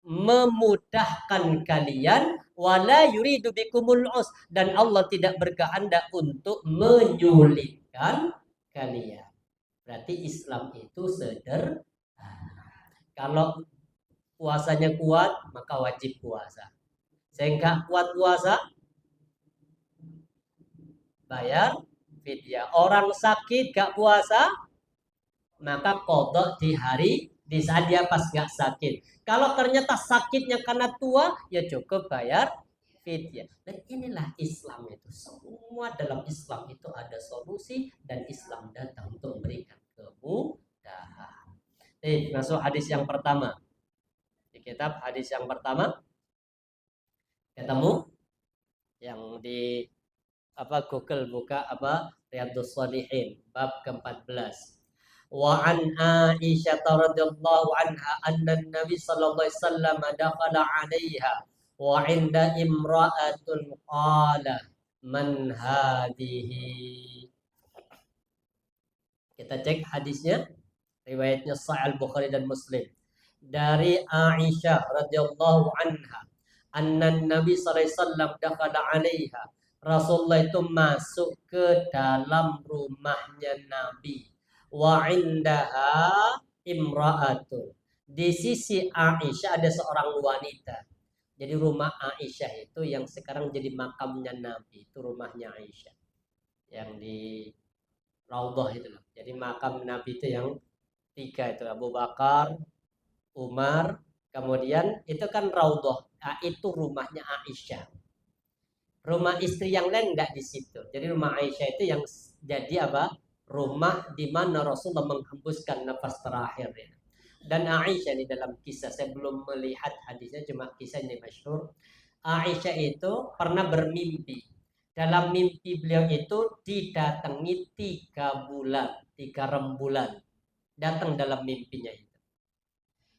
memudahkan kalian, wala yuridu bikumul us, dan Allah tidak berkehendak untuk menyulitkan kalian. Berarti Islam itu sederhana. Kalau puasanya kuat maka wajib puasa. Sehingga kuat puasa bayar fidyah. Orang sakit gak puasa maka qadha di saat dia pas gak sakit. Kalau ternyata sakitnya karena tua, ya cukup bayar fidyah. Dan inilah Islam itu. Semua dalam Islam itu ada solusi, dan Islam datang untuk memberikan kemudahan. Masuk hadis yang pertama. Di kitab hadis yang pertama ketemu yang di Google buka Riyadhus Shalihin bab ke-14. Wa an Aisyah radhiyallahu anha anna Nabi sallallahu alaihi wasallam dakhala 'alaiha wa 'inda imra'atun qala man hadhihi. Kita cek hadisnya, riwayatnya Sahih Al-Bukhari dan Muslim. Dari Aisyah radhiyallahu anha anna Nabi sallallahu alaihi wasallam dakhala 'alaiha. Rasulullah itu masuk ke dalam rumahnya Nabi. Wa indaha imra'atun. Di sisi Aisyah ada seorang wanita. Jadi rumah Aisyah itu yang sekarang jadi makamnya Nabi, itu rumahnya Aisyah. Yang di Raudhah itu loh. Jadi makam Nabi itu yang Tiga itu Abu Bakar, Umar, kemudian itu kan Raudhah. Nah, itu rumahnya Aisyah. Rumah istri yang lain enggak di situ. Jadi rumah Aisyah itu yang jadi apa? Rumah di mana Rasulullah menghembuskan nafas terakhir ya. Dan Aisyah di dalam kisah, saya belum melihat hadisnya, cuma kisahnya masyhur. Aisyah itu pernah bermimpi. Dalam mimpi beliau itu didatangi 3 bulan, 3 rembulan. Datang dalam mimpinya itu.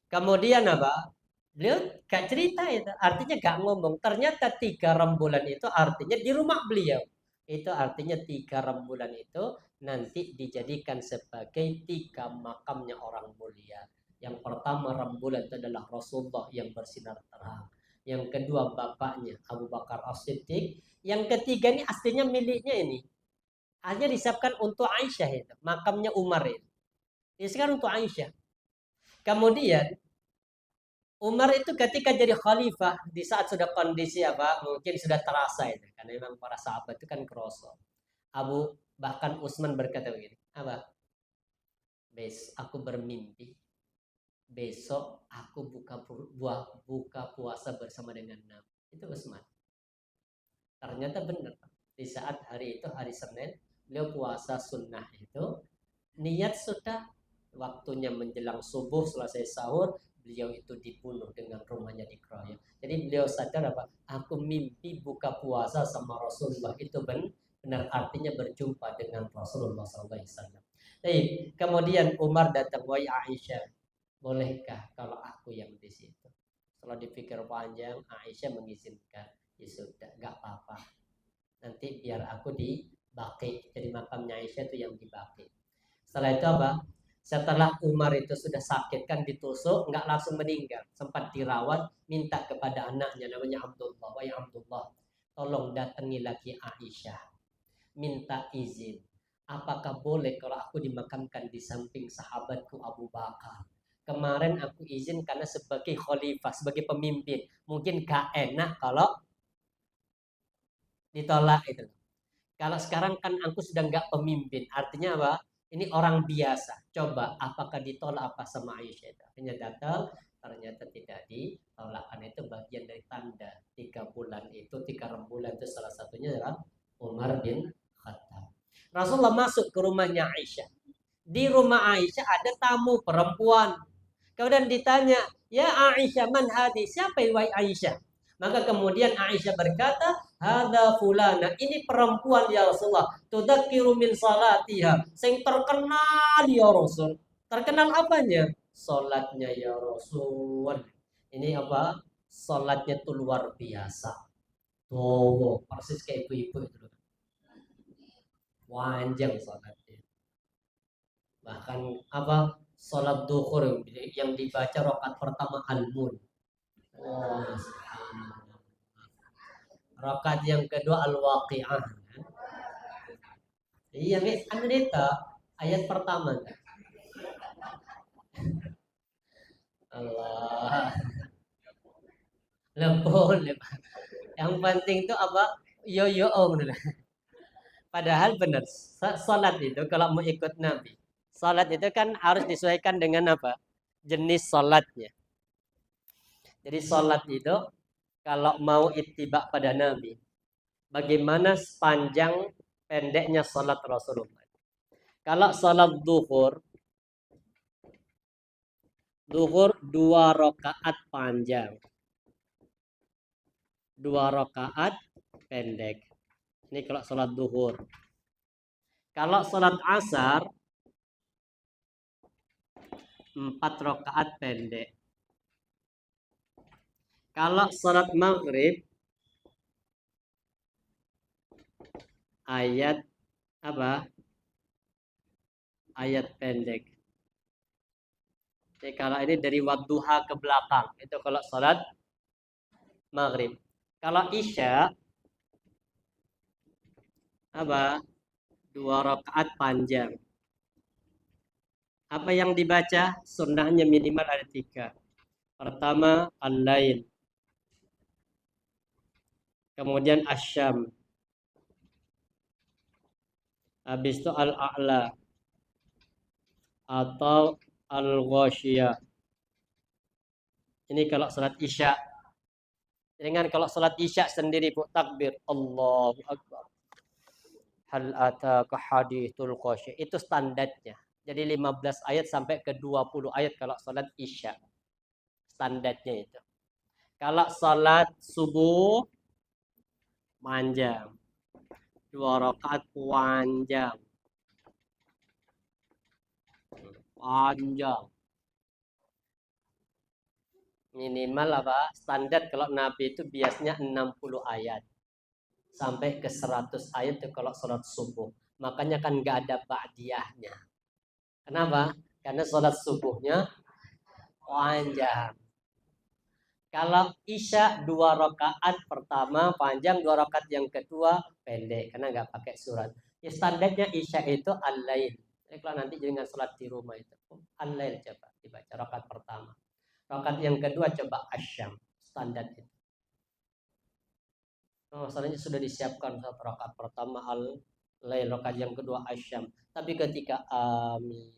Kemudian apa? Beliau gak cerita itu, artinya gak ngomong. Ternyata 3 rembulan itu artinya di rumah beliau. Itu artinya 3 rembulan itu nanti dijadikan sebagai 3 makamnya orang mulia. Yang pertama rembulan itu adalah Rasulullah yang bersinar terang. Yang kedua bapaknya Abu Bakar As-Siddiq. Yang ketiga ini aslinya miliknya ini. Hanya disiapkan untuk Aisyah itu. Makamnya Umar itu. Ini sekarang untuk Aisyah. Kemudian Umar itu ketika jadi khalifah di saat sudah kondisi apa mungkin sudah terasa itu karena memang para sahabat itu kan kroso. Bahkan Utsman berkata begini, apa? Aku bermimpi besok aku buka puasa bersama dengan Nabi. Itu Utsman. Ternyata benar. Di saat hari itu hari Senin, beliau puasa sunnah itu niat sudah waktunya menjelang subuh selesai sahur beliau itu dibunuh dengan rumahnya dikeroyok. Jadi beliau sadar apa? Aku mimpi buka puasa sama Rasulullah itu benar artinya berjumpa dengan Rasulullah SAW. Jadi kemudian Umar datang, wahai Aisyah, bolehkah kalau aku yang di situ? Setelah dipikir panjang, Aisyah mengizinkan. Ya sudah, nggak apa-apa. Nanti biar aku di Baqi. Jadi makamnya Aisyah itu yang di Baqi. Setelah itu apa? Setelah Umar itu sudah sakit kan ditusuk, nggak langsung meninggal, sempat dirawat, minta kepada anaknya namanya Abdullah, wahai Abdullah, tolong datangi lagi Aisyah, minta izin, apakah boleh kalau aku dimakamkan di samping sahabatku Abu Bakar? Kemarin aku izin karena sebagai khalifah, sebagai pemimpin, mungkin gak enak kalau ditolak itu. Kalau sekarang kan aku sudah nggak pemimpin, artinya apa? Ini orang biasa. Coba apakah ditolak apa sama Aisyah itu? Akhirnya datang, ternyata tidak ditolak. Karena itu bagian dari tanda 3 bulan itu, 3 rembulan itu salah satunya adalah Umar bin Khattab. Rasulullah masuk ke rumahnya Aisyah. Di rumah Aisyah ada tamu perempuan. Kemudian ditanya, ya Aisyah, man hadi? Siapa wahai Aisyah? Maka kemudian Aisyah berkata, hada fulana, ini perempuan ya Rasulullah, tudzakiru min salatiha, sing terkenal ya Rasul. Terkenal apanya? Salatnya ya Rasul. Ini apa? Salatnya tuh luar biasa. Tuh, persis kayak ibu-ibu itu. Panjang salatnya. Bahkan apa? Salat duhur yang dibaca rakaat pertama al-mun. Oh, rakaat yang kedua al-waqi'ah. Iya, kan itu ayat pertama. Allah. Lempun. Yang penting itu apa? Yo yo om. Padahal benar. Salat itu kalau mau ikut Nabi. Salat itu kan harus disesuaikan dengan apa? Jenis salatnya. Jadi salat itu kalau mau ittiba pada Nabi. Bagaimana sepanjang pendeknya salat Rasulullah. Kalau salat duhur 2 rakaat panjang, 2 rakaat pendek. Ini kalau salat duhur. Kalau salat asar 4 rakaat pendek. Kalau salat maghrib ayat apa? Ayat pendek. Jadi kalau ini dari wadduha ke belakang, itu kalau salat maghrib. Kalau isya apa? 2 rakaat panjang. Apa yang dibaca? Sunnahnya minimal ada 3. Pertama al-lail. Kemudian asyam. Habis itu al-a'la. Atau al-ghasyiyah. Ini kalau salat Isya. Dengan kalau salat Isya sendiri Bu takbir Allahu Akbar. Hal ataka hadithul ghasyiyah. Itu standarnya. Jadi 15 ayat sampai ke 20 ayat kalau salat Isya. Standarnya itu. Kalau salat subuh panjang. 2 rakaat panjang. Panjang. Minimal apa? Standar kalau Nabi itu biasanya 60 ayat. Sampai ke 100 ayat itu kalau sholat subuh. Makanya kan nggak ada ba'diyahnya. Kenapa? Karena sholat subuhnya panjang. Kalau Isya 2 rakaat pertama panjang, 2 rakaat yang kedua pendek. Karena nggak pakai surat. Ya, standarnya Isya itu al-lail. Jadi kalau nanti dengan sholat di rumah itu al-lail coba dibaca rakaat pertama. Rakaat yang kedua coba asyam. Standar itu. Masalahnya sudah disiapkan satu rakaat pertama al-lail, rakaat yang kedua asyam. Tapi ketika amin,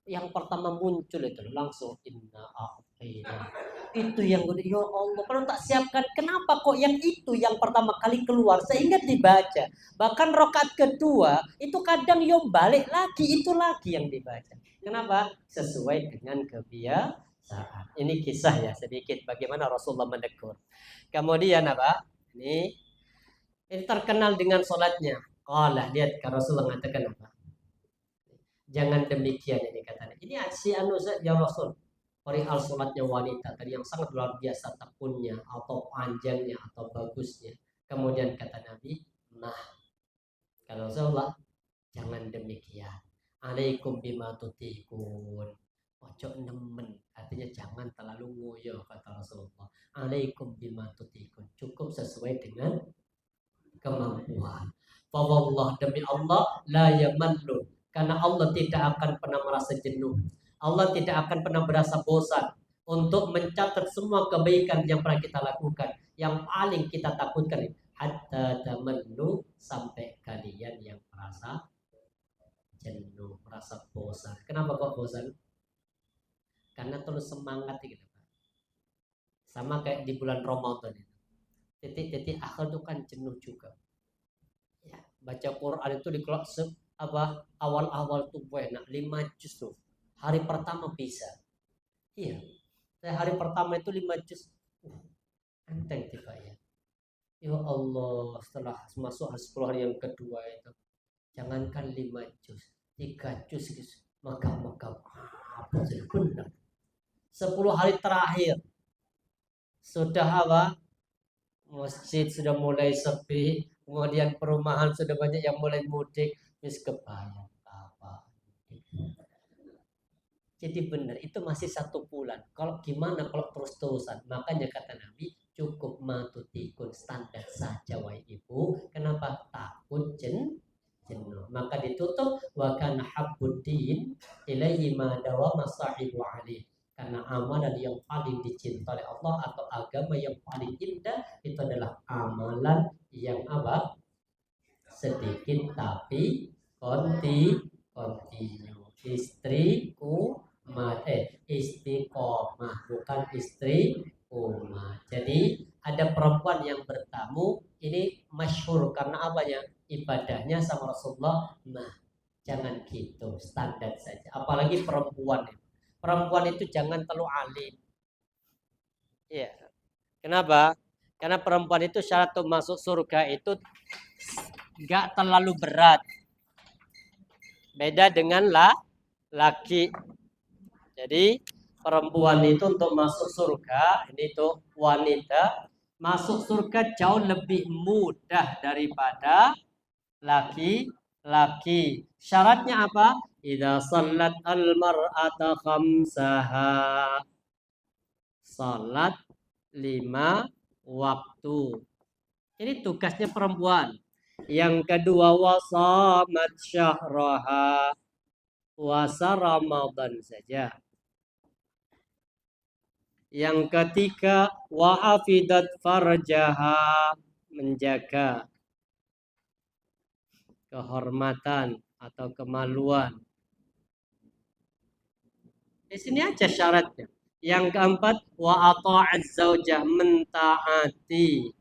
yang pertama muncul itu langsung inna a'tina. Itu yang udah ya Allah, kalau tak siapkan kenapa kok yang itu yang pertama kali keluar sehingga dibaca. Bahkan rakaat kedua itu kadang yang balik lagi itu lagi yang dibaca. Kenapa? Sesuai dengan kebiasaan. Ini kisah ya sedikit bagaimana Rasulullah menegur. Kemudian apa? Ini terkenal dengan sholatnya. Lihat kalau Rasulullah mengatakan apa? Jangan demikian ini katanya. Ini si ya Rasul. Perihal sholatnya wanita tadi yang sangat luar biasa tekunnya atau panjangnya atau bagusnya. Kemudian kata Nabi, nah kalau Rasulullah jangan demikian. Alaikum bima tutikun. Ojo nemen, artinya jangan terlalu ngoyo kata Rasulullah. Alaikum bima tutikun. Cukup sesuai dengan kemampuan. Fawallah demi Allah la yamallu. Karena Allah tidak akan pernah merasa jenuh. Allah tidak akan pernah merasa bosan untuk mencatat semua kebaikan yang pernah kita lakukan. Yang paling kita takutkan hatta tamallu sampai kalian yang merasa jenuh, merasa bosan. Kenapa kok bosan? Karena terus semangat gitu. Sama kayak di bulan Ramadan itu. Titik-titik akhir itu kan jenuh juga. Ya, baca Quran itu di kelas apa awal-awal tuh enak 5 juz tuh. Hari pertama bisa. Iya. Saya hari pertama itu 5 juz. Enteng tiba ya. Ya Allah, setelah masuk 10 hari yang kedua itu jangankan 5 juz, 3 juz gitu. Maka apa jadi benar. 10 hari terakhir sudah apa? Masjid sudah mulai sepi, kemudian perumahan sudah banyak yang mulai mudik, wis kebayang apa. Jadi benar itu masih 1 bulan. Kalau gimana kalau terus-terusan? Makanya kata Nabi cukup matutikun standar saja wahai ibu. Kenapa takut jenuh? Maka ditutup wa kana habbuddin ilaihi ma dawama sahibu alih. Karena amalan yang paling dicintai oleh Allah atau agama yang paling indah itu adalah amalan yang apa? Sedikit tapi kontinu. Istiqomah bukan istiqomah. Jadi ada perempuan yang bertamu ini masyhur karena apanya? Ibadahnya sama Rasulullah. Nah, jangan gitu, standar saja. Apalagi perempuan. Perempuan itu jangan terlalu alim. Iya. Kenapa? Karena perempuan itu syarat untuk masuk surga itu enggak terlalu berat. Beda dengan laki. Jadi perempuan itu untuk masuk surga, ini tuh wanita masuk surga jauh lebih mudah daripada laki-laki. Syaratnya apa? Idza sallat al-mar'ata khamsaha. Salat 5 waktu. Ini tugasnya perempuan. Yang kedua wasamat syahraha. Puasa Ramadan saja. Yang ketiga wahafidat farjaha, menjaga kehormatan atau kemaluan. Di sini aja syaratnya. Yang keempat, wa ata'az zaujah, mentaati.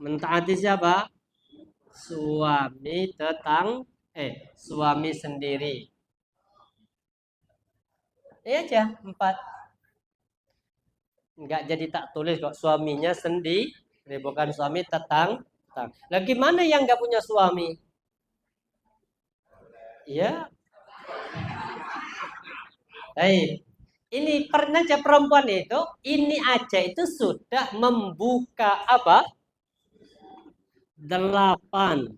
Mentaati siapa? Suami suami sendiri. Ini aja, 4. Enggak jadi tak tulis kok, suaminya sendiri, bukan suami tetang. Lah gimana yang enggak punya suami? Ya, baik. Ini pernah aja perempuan itu, ini aja itu sudah membuka apa? 8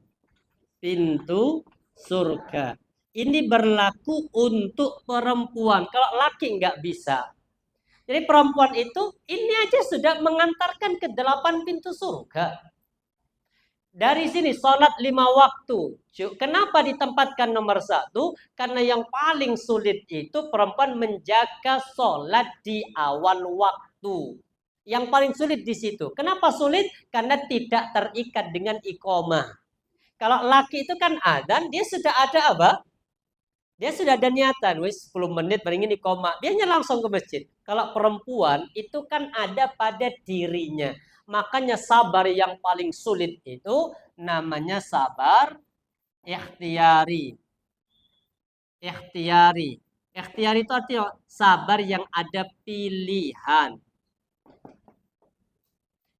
pintu surga. Ini berlaku untuk perempuan. Kalau laki nggak bisa. Jadi perempuan itu ini aja sudah mengantarkan ke 8 pintu surga. Dari sini sholat 5 waktu. Kenapa ditempatkan nomor 1? Karena yang paling sulit itu perempuan menjaga sholat di awal waktu. Yang paling sulit di situ. Kenapa sulit? Karena tidak terikat dengan iqomah. Kalau laki itu kan adzan, dia sudah ada apa? Dia sudah ada niatan, wis 10 menit paling ini koma. Dianya langsung ke masjid. Kalau perempuan itu kan ada pada dirinya. Makanya sabar yang paling sulit itu namanya sabar ikhtiari. Ikhtiari. Ikhtiari itu artinya sabar yang ada pilihan.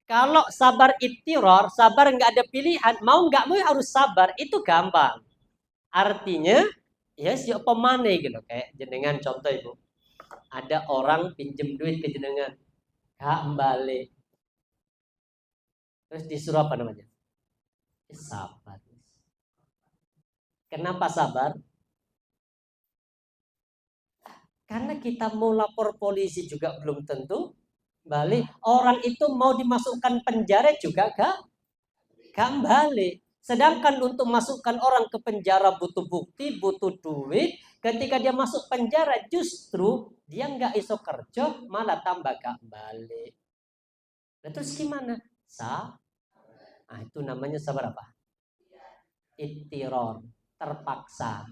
Kalau sabar ittiror, sabar nggak ada pilihan, mau nggak mau harus sabar, itu gampang. Artinya, ya siapa pemane gitu. Kayak jenengan contoh ibu. Ada orang pinjem duit ke jenengan. Gak balik. Terus disuruh apa namanya? Sabar. Kenapa sabar? Karena kita mau lapor polisi juga belum tentu balik. Orang itu mau dimasukkan penjara juga gak balik. Sedangkan untuk masukkan orang ke penjara butuh bukti, butuh duit. Ketika dia masuk penjara justru dia nggak iso kerja, malah tambah gak balik. Nah, terus gimana? Itu namanya sabar apa? Ittiror, terpaksa.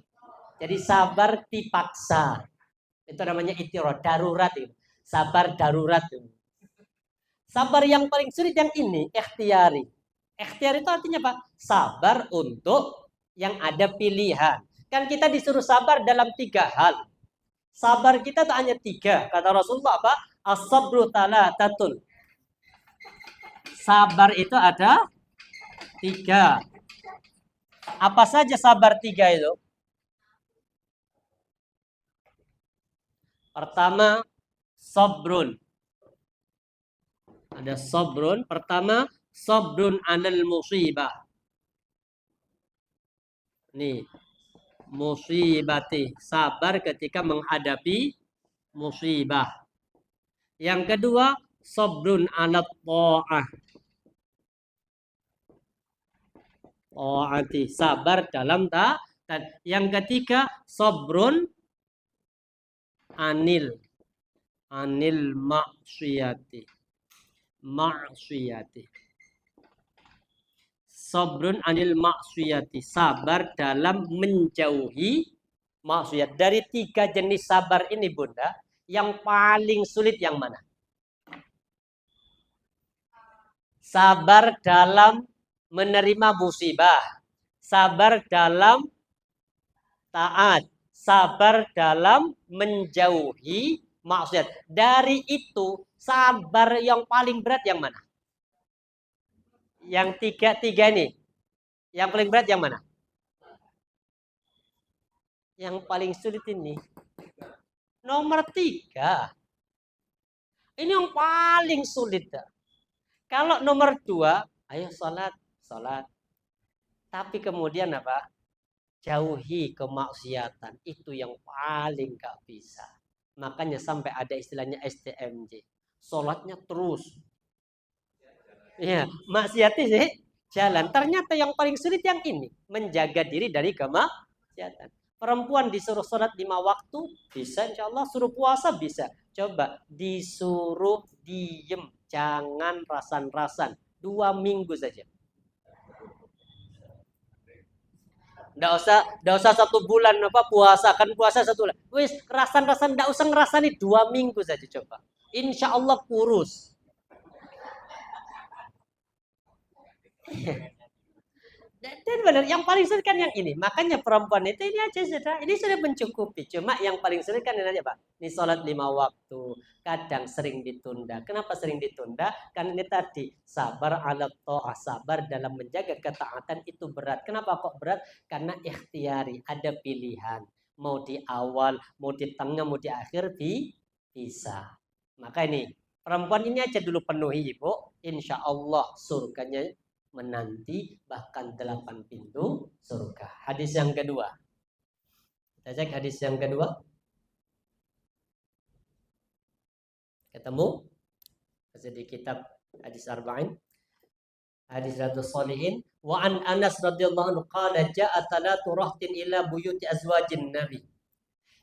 Jadi sabar dipaksa. Itu namanya ittiror, darurat itu. Sabar darurat itu. Sabar yang paling sulit yang ini, ikhtiari. Ikhtiar itu artinya apa? Sabar untuk yang ada pilihan. Kan kita disuruh sabar dalam 3 hal. Sabar kita tuh hanya 3. Kata Rasulullah apa? As-sabru talatatun. Sabar itu ada 3. Apa saja sabar 3 itu? Pertama, sabrun. Ada sabrun. Pertama, sabrun anil musibah. Nih, musibati. Sabar ketika menghadapi musibah. Yang kedua, sabrun ala ta'ah. Ta'ati. Sabar dalam taat. Yang ketiga, sabrun anil maksiyati. Sabrun anil maksiyati. Sabar dalam menjauhi maksiat. Dari 3 jenis sabar ini Bunda, yang paling sulit yang mana? Sabar dalam menerima musibah. Sabar dalam taat. Sabar dalam menjauhi maksiat. Dari itu, sabar yang paling berat yang mana? Yang 3 ini. Yang paling berat yang mana? Yang paling sulit ini. Nomor 3. Ini yang paling sulit. Kalau nomor 2, ayo sholat. Tapi kemudian apa? Jauhi kemaksiatan. Itu yang paling gak bisa. Makanya sampai ada istilahnya STMJ. Sholatnya terus. Ya, maksiati sih jalan. Ternyata yang paling sulit yang ini. Menjaga diri dari kemaksiatan. Perempuan disuruh sholat 5 waktu, bisa insya Allah. Suruh puasa, bisa. Coba disuruh diem. Jangan rasan-rasan. 2 minggu saja. Nggak usah 1 bulan apa puasa, kan puasa 1 bulan. Wis rasan-rasan nggak usah ngerasani 2 minggu saja coba. Insya Allah kurus. Dan benar, yang paling sulit kan yang ini. Makanya perempuan itu ini aja sudah, ini sudah mencukupi. Cuma yang paling sulit kan ini aja Pak. Ini sholat 5 waktu, kadang sering ditunda. Kenapa sering ditunda? Karena ini tadi sabar ala ta'ah, sabar dalam menjaga ketaatan itu berat. Kenapa kok berat? Karena ikhtiari, ada pilihan. Mau di awal, mau di tengah, mau di akhir bisa. Maka ini perempuan ini aja dulu penuhi Ibu. Insya Allah surganya menanti bahkan 8 pintu surga. Hadis yang kedua. Kita cek hadis yang kedua. Ketemu? Masih di kitab hadis Arba'in. Hadis Riyadhus Shalihin. Wa an Anas radhiyallahu anhu qala ja'a talatu rahtin ila buyuti azwajin Nabi.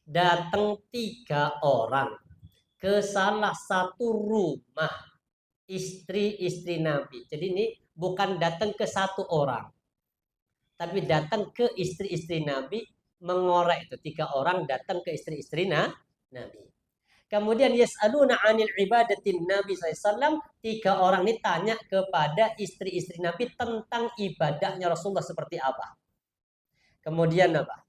Datang 3 orang ke salah satu rumah istri-istri Nabi. Jadi ini bukan datang ke 1 orang, tapi datang ke istri-istri Nabi, mengorek itu 3 orang datang ke istri-istri Nabi. Kemudian yas'aluna 'anil ibadatin Nabi SAW, 3 orang ini tanya kepada istri-istri Nabi tentang ibadahnya Rasulullah seperti apa. Kemudian apa?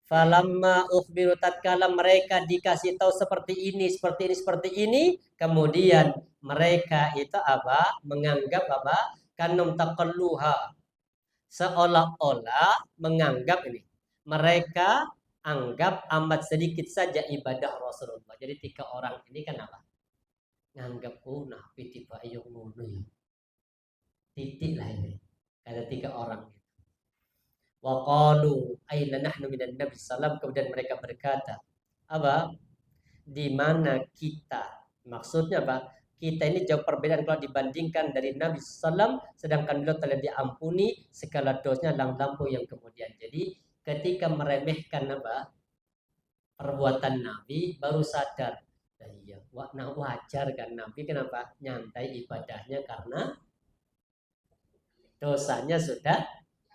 Falamma ukhbiru tatkala mereka dikasih tahu seperti ini, kemudian mereka itu apa? Menganggap apa? Kanum taqalluha. Seolah-olah menganggap ini. Mereka anggap amat sedikit saja ibadah Rasulullah. Jadi 3 orang ini kan apa? Nganggap nah tiba ayo ngono ya. Titik lah ini. Kata 3 orang. Wa qalu aina nahnu minan nabi sallam, kemudian mereka berkata, apa? Di mana kita? Maksudnya apa? Kita ini jauh perbedaan kalau dibandingkan dari Nabi Sallam, sedangkan beliau telah diampuni segala dosanya lampu yang kemudian. Jadi ketika meremehkan apa? Perbuatan Nabi baru sadar. Iya, wajar kan Nabi kenapa nyantai ibadahnya karena dosanya sudah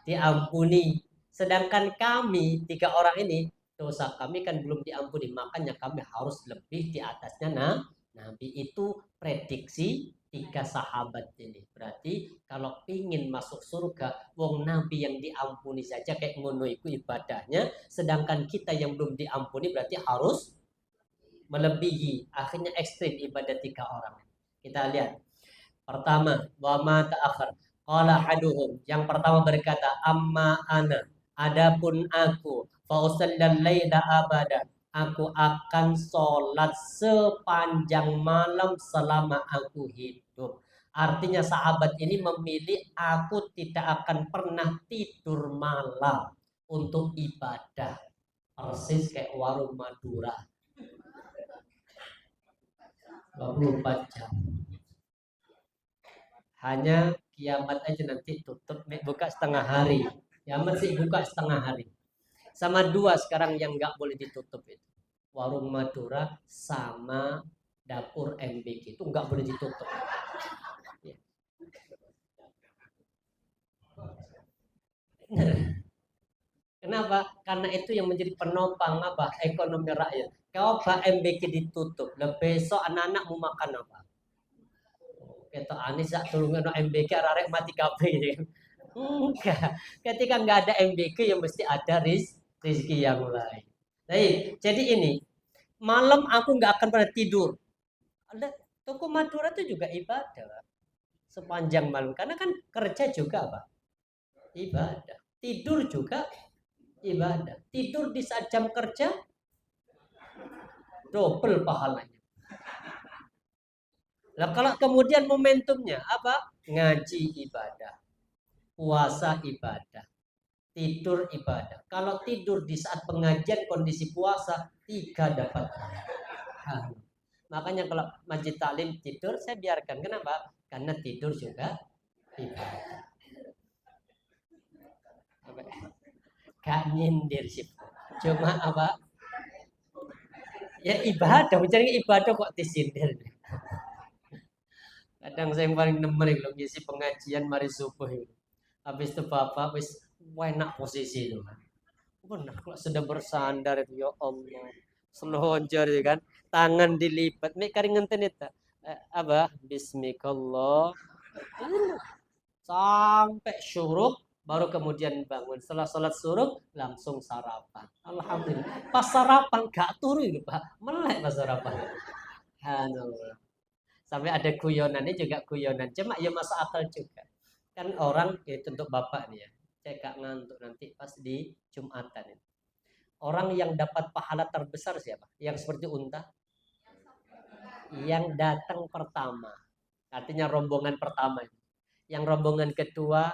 diampuni. Sedangkan kami 3 orang ini dosa kami kan belum diampuni, makanya kami harus lebih di atasnya Nabi. Itu prediksi 3 sahabat ini. Berarti kalau ingin masuk surga, wong Nabi yang diampuni saja kayak ngono iku ibadahnya, sedangkan kita yang belum diampuni berarti harus melebihi. Akhirnya ekstrim ibadah 3 orang. Kita lihat. Pertama, wa ma ta'akhir. Qala haduhum, yang pertama berkata, amma ana, adapun aku, fa usallal laila abada, aku akan sholat sepanjang malam selama aku hidup. Artinya sahabat ini memilih aku tidak akan pernah tidur malam untuk ibadah. Persis kayak warung Madura. 24 jam. Hanya kiamat aja nanti tutup, buka setengah hari. Kiamat sih buka setengah hari. Sama 2 sekarang yang nggak boleh ditutup itu. Warung Madura sama dapur MBK itu nggak boleh ditutup. Ya. Kenapa? Karena itu yang menjadi penopang apa? Ekonomi rakyat. Kalau MBK ditutup, lah besok anak-anak mau makan apa? Kita Anis sak tulungan MBK arek mati kabeh gitu. Enggak. Ketika nggak ada MBK ya mesti ada rezeki yang lain. Jadi ini malam aku nggak akan pernah tidur. Ada toko Madura itu juga ibadah sepanjang malam karena kan kerja juga apa? Ibadah. Tidur juga ibadah. Tidur di saat jam kerja double pahalanya. Nah, kalau kemudian momentumnya apa? Ngaji ibadah, puasa ibadah, tidur ibadah. Kalau tidur di saat pengajian kondisi puasa, 3 dapat. Makanya kalau majid taklim tidur saya biarkan. Kenapa? Karena tidur juga ibadah. Gak nyindir sih. Cuma apa? Ya ibadah, mencari ibadah kok disindir. Kadang saya yang paling nemen kalau ngisi pengajian mari subuh itu. Habis itu Bapak wis enak posisi itu kan. Benar kalau sudah bersandar itu ya Allah. Selonjor ya kan. Tangan dilipat. Mek kari ngenten itu. Apa? Bismillah. Sampai syuruk baru kemudian bangun. Setelah sholat syuruk langsung sarapan. Alhamdulillah. Pas sarapan gak turu itu Pak. Melek pas sarapan. Subhanallah. Sampai ada guyonannya juga guyonan. Cuma ya masuk akal juga. Kan orang itu untuk bapak nih ya. Saya gak ngantuk nanti pas di Jumatan ini. Orang yang dapat pahala terbesar siapa? Yang seperti unta? Yang datang pertama. Artinya rombongan pertama. Yang rombongan kedua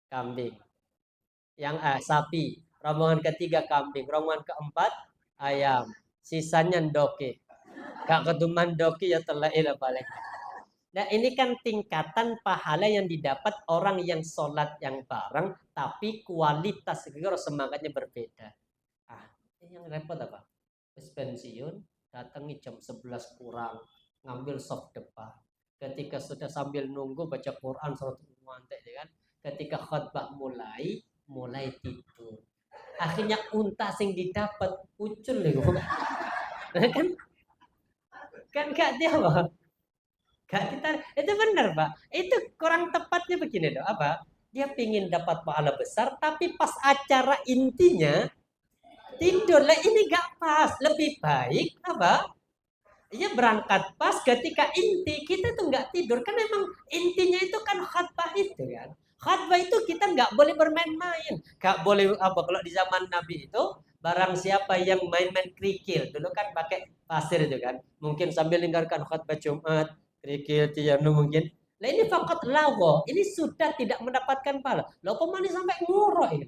kambing. Yang sapi. Rombongan ketiga kambing. Rombongan keempat ayam. Sisanya ndoke. Kak keduman doki ya telah paling. Nah ini kan tingkatan pahala yang didapat orang yang sholat yang bareng, tapi kualitas semangatnya berbeda. Ah, yang repot apa? Terus pensiun, datangi jam 11 kurang, ngambil soft depan. Ketika sudah sambil nunggu baca Quran surat Al-Mu'antik, ya kan? Ketika khutbah mulai tidur. Akhirnya unta sing didapat ucul nih, kan gak dia apa? Gak kita itu benar Pak. Itu kurang tepatnya begini dong. Apa? Dia pingin dapat pahala besar, tapi pas acara intinya tidur lah, ini gak pas. Lebih baik apa? Iya berangkat pas ketika inti kita tuh nggak tidur kan emang intinya itu kan khutbah itu kan. Khutbah itu kita nggak boleh bermain-main, nggak boleh apa kalau di zaman Nabi itu barang siapa yang main-main kerikil dulu kan pakai pasir itu kan, mungkin sambil lingkarkan khutbah Jumat kerikil tianu mungkin. Nah ini fakat lawo, ini sudah tidak mendapatkan pahala. Lo kok mana sampai nguruk ini?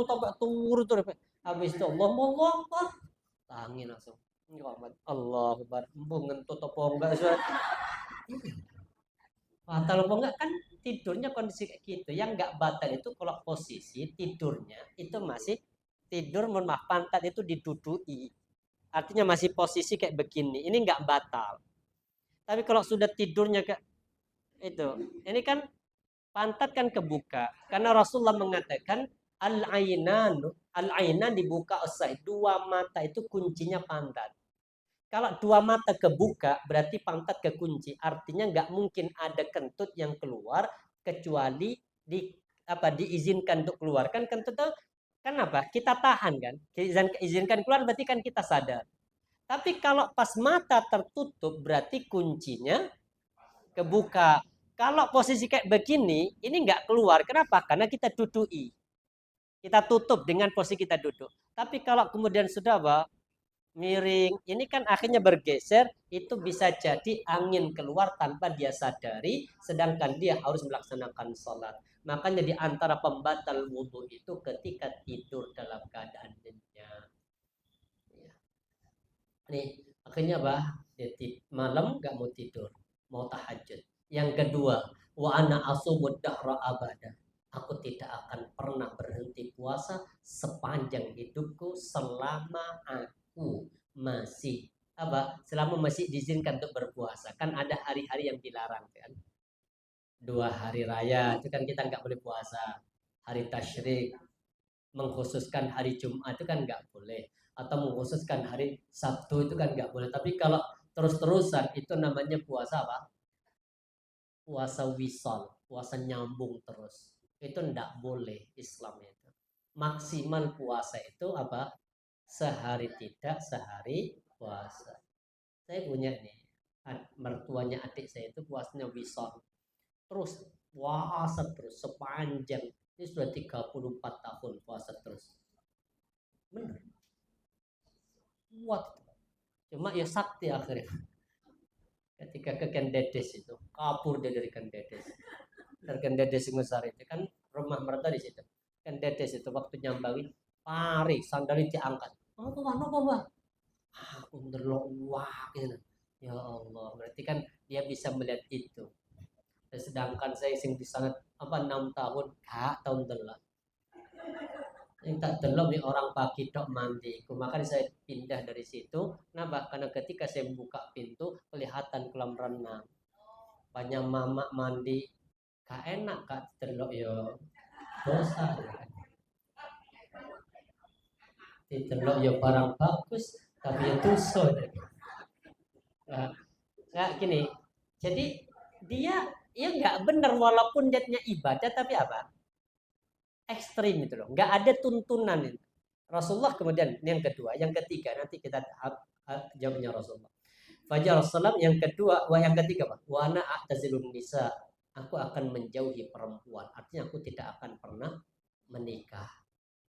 Sampai turun tuh. Habis itu Allah, tangi langsung. Allah Akbar. Empung ngentut apa enggak suara. Batal apa enggak kan tidurnya kondisi kayak gitu. Yang enggak batal itu kalau posisi tidurnya itu masih tidur, mohon maaf, pantat itu didudui. Artinya masih posisi kayak begini. Ini enggak batal. Tapi kalau sudah tidurnya kayak itu, ini kan pantat kan kebuka. Karena Rasulullah mengatakan al-ainan dibuka usai. Dua mata itu kuncinya pantat. Kalau dua mata kebuka berarti pantat kekunci. Artinya nggak mungkin ada kentut yang keluar kecuali diizinkan untuk keluar. Kan kentut itu kan apa? Kita tahan kan. Izinkan keluar berarti kan kita sadar. Tapi kalau pas mata tertutup berarti kuncinya kebuka. Kalau posisi kayak begini, ini nggak keluar. Kenapa? Karena kita dudui. Kita tutup dengan posisi kita duduk. Tapi kalau kemudian sudah miring, ini kan akhirnya bergeser, itu bisa jadi angin keluar tanpa dia sadari, sedangkan dia harus melaksanakan sholat. Makanya di antara pembatal wudhu itu ketika tidur dalam keadaan nyenyak. Nih, akhirnya malam gak mau tidur, mau tahajud. Yang kedua, wa ana asumud dahra abada. Aku tidak akan pernah berhenti puasa sepanjang hidupku selama aku masih selama masih diizinkan untuk berpuasa. Kan ada hari-hari yang dilarang kan. 2 hari raya itu kan kita nggak boleh puasa. Hari tasyrik, mengkhususkan hari Jumat itu kan nggak boleh. Atau mengkhususkan hari Sabtu itu kan nggak boleh. Tapi kalau terus-terusan itu namanya puasa apa? Puasa wisal, puasa nyambung terus. Itu ndak boleh Islam itu. Maksimal puasa itu apa? Sehari tidak, sehari puasa. Saya punya nih, mertuanya adik saya itu puasanya wisal. Terus puasa terus sepanjang. Ini sudah 34 tahun puasa terus. Benar. Kuat. Cuma ya sakti akhirnya. Ketika ke Kendedes itu, kabur dia dari Kendedes. Dari Kendedes Singosari itu kan rumah mertua di situ. Kendedes itu waktu nyambangin, pari sandalnya diangkat. Apa Pak? Aku ndelok wah gitu. Ya Allah, berarti kan dia bisa melihat itu. Sedangkan saya sing di sana 6 tahun gak tahu ndelok. Yang tak delok nih orang pagi dok mandi. Makanya saya pindah dari situ. Kenapa? Karena ketika saya buka pintu kelihatan kolam renang. Banyak mama mandi. Gak enak kak delok yo. dosa. Ditelok ya barang bagus, tapi ya dosa. Nah, gini. Jadi dia ya nggak benar walaupun jadinya ibadah tapi apa? Ekstrim itu loh. Nggak ada tuntunan itu. Rasulullah kemudian yang kedua, yang ketiga nanti kita jawabnya Rasulullah. Fajar Rasulullah yang kedua, yang ketiga apa? Wa ana a'tazilun nisa. Aku akan menjauhi perempuan. Artinya aku tidak akan pernah menikah.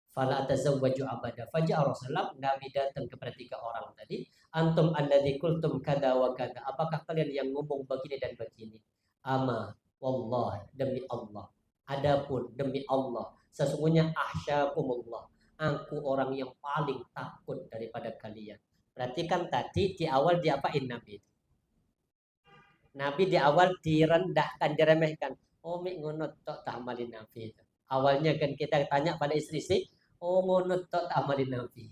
Fala atazawwaju abada. Fajar Rasulullah, Nabi datang kepada tiga orang tadi. Antum alladzi qultum kada wa kada. Apakah kalian yang ngomong begini dan begini? Ama wallah, demi Allah. Adapun demi Allah, sesungguhnya ahsyakumullah. Aku orang yang paling takut daripada kalian. Berarti kan tadi di awal diapain Nabi? Nabi di awal direndahkan, diremehkan. Oh, mik ngono tok tamalin Nabi. Awalnya kan kita tanya pada istri-istri, oh ngono tok tamalin Nabi.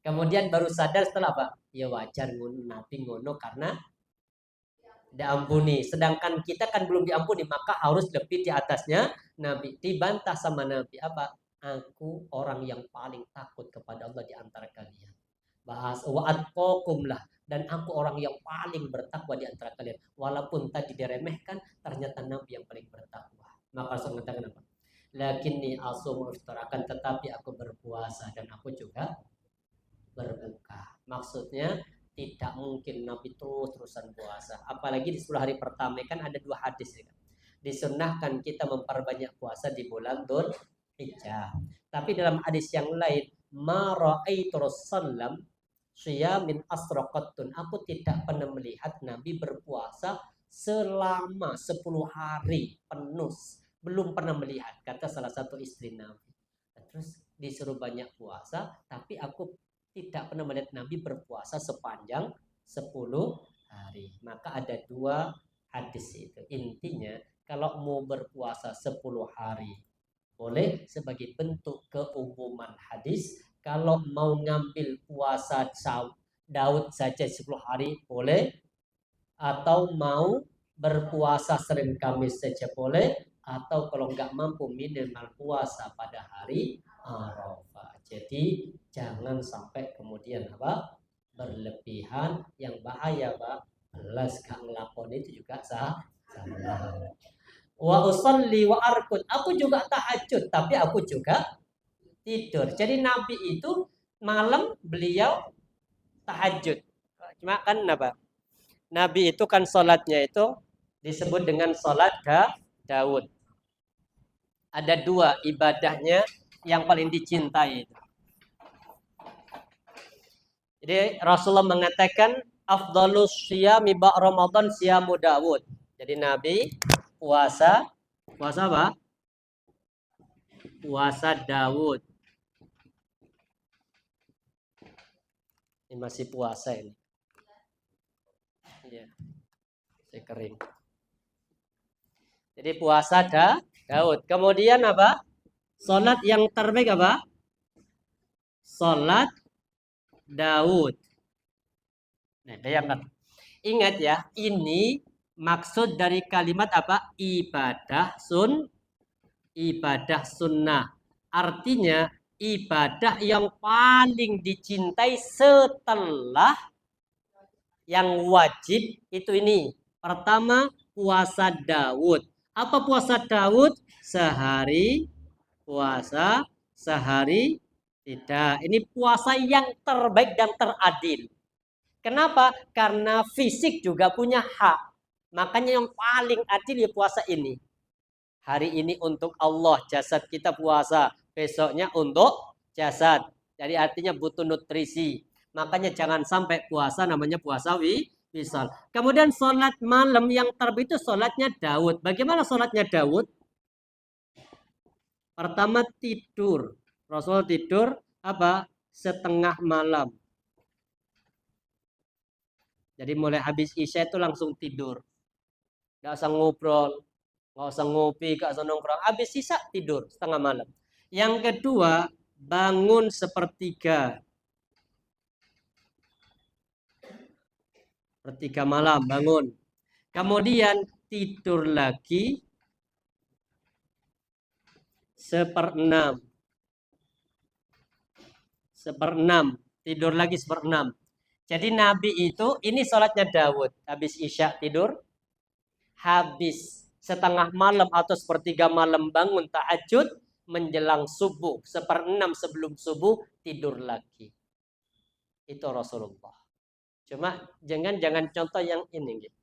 Kemudian baru sadar setelah apa? Ya wajar ngono Nabi ngono karena diampuni. Sedangkan kita kan belum diampuni, maka harus lebih di atasnya Nabi. Dibantah sama Nabi apa? Aku orang yang paling takut kepada Allah di antara kalian. Bahas wa'atqakum lah, dan aku orang yang paling bertakwa di antara kalian. Walaupun tadi diremehkan, ternyata Nabi yang paling bertakwa. Maka Rasul mengatakan apa? Lakinni asumu iftarakan, tetapi aku berpuasa dan aku juga berbuka. Maksudnya tidak mungkin Nabi terus-terusan puasa. Apalagi di 10 hari pertama kan ada 2 hadis ya kan. Disunahkan kita memperbanyak puasa di bulan Dzulhijjah. Tapi dalam hadis yang lain, ma ra'aitu Rasulullah siyamin asraqatun. Aku tidak pernah melihat Nabi berpuasa selama 10 hari penuh. Belum pernah melihat, kata salah satu istri Nabi. Terus disuruh banyak puasa, tapi aku tidak pernah melihat Nabi berpuasa sepanjang 10 hari. Maka ada 2 hadis itu. Intinya kalau mau berpuasa 10 hari boleh sebagai bentuk keumuman hadis. Kalau mau ngambil puasa Daud saja 10 hari boleh, atau mau berpuasa Senin Kamis saja boleh, atau kalau nggak mampu minimal puasa pada hari Arafah. Jadi jangan sampai kemudian apa berlebihan, yang bahaya Pak. Belas gak ngelakoni itu juga salah. Wa usalli wa arkud. Aku juga tahajud, tapi aku juga tidur. Jadi Nabi itu malam beliau tahajud. Cuma kan apa? Nabi itu kan sholatnya itu disebut dengan sholat Daud. Ada 2 ibadahnya yang paling dicintai. Jadi Rasulullah mengatakan afdhalus syiyami ba Ramadan siyamu Daud. Jadi Nabi puasa apa? Puasa Daud. Ini masih puasa ini. Ya, saya kering. Jadi puasa Daud. Kemudian apa? Salat yang terbaik apa? Salat Daud. Nah, bayangkan. Ingat ya, ini maksud dari kalimat apa? Ibadah sunnah. Artinya ibadah yang paling dicintai setelah yang wajib itu ini. Pertama, puasa Daud. Apa puasa Daud? Sehari puasa, sehari tidak. Ini puasa yang terbaik dan teradil. Kenapa? Karena fisik juga punya hak. Makanya yang paling adil ya puasa ini. Hari ini untuk Allah, jasad kita puasa. Besoknya untuk jasad. Jadi artinya butuh nutrisi. Makanya jangan sampai puasa namanya puasa wisal. Kemudian sholat malam yang terbaik itu sholatnya Daud. Bagaimana sholatnya Daud? Pertama tidur. Rasul tidur apa? Setengah malam. Jadi mulai habis Isya itu langsung tidur. Gak usah ngobrol, gak usah ngopi, gak usah nongkrong. Habis Isya tidur setengah malam. Yang kedua, bangun sepertiga. Sepertiga malam bangun. Kemudian tidur lagi seperenam. Seperenam. Tidur lagi seperenam. Jadi Nabi itu, ini sholatnya Daud. Habis Isya tidur. Habis setengah malam atau sepertiga malam bangun tahajud. Menjelang subuh. Seperenam sebelum subuh tidur lagi. Itu Rasulullah. Cuma jangan contoh yang ini. Gitu.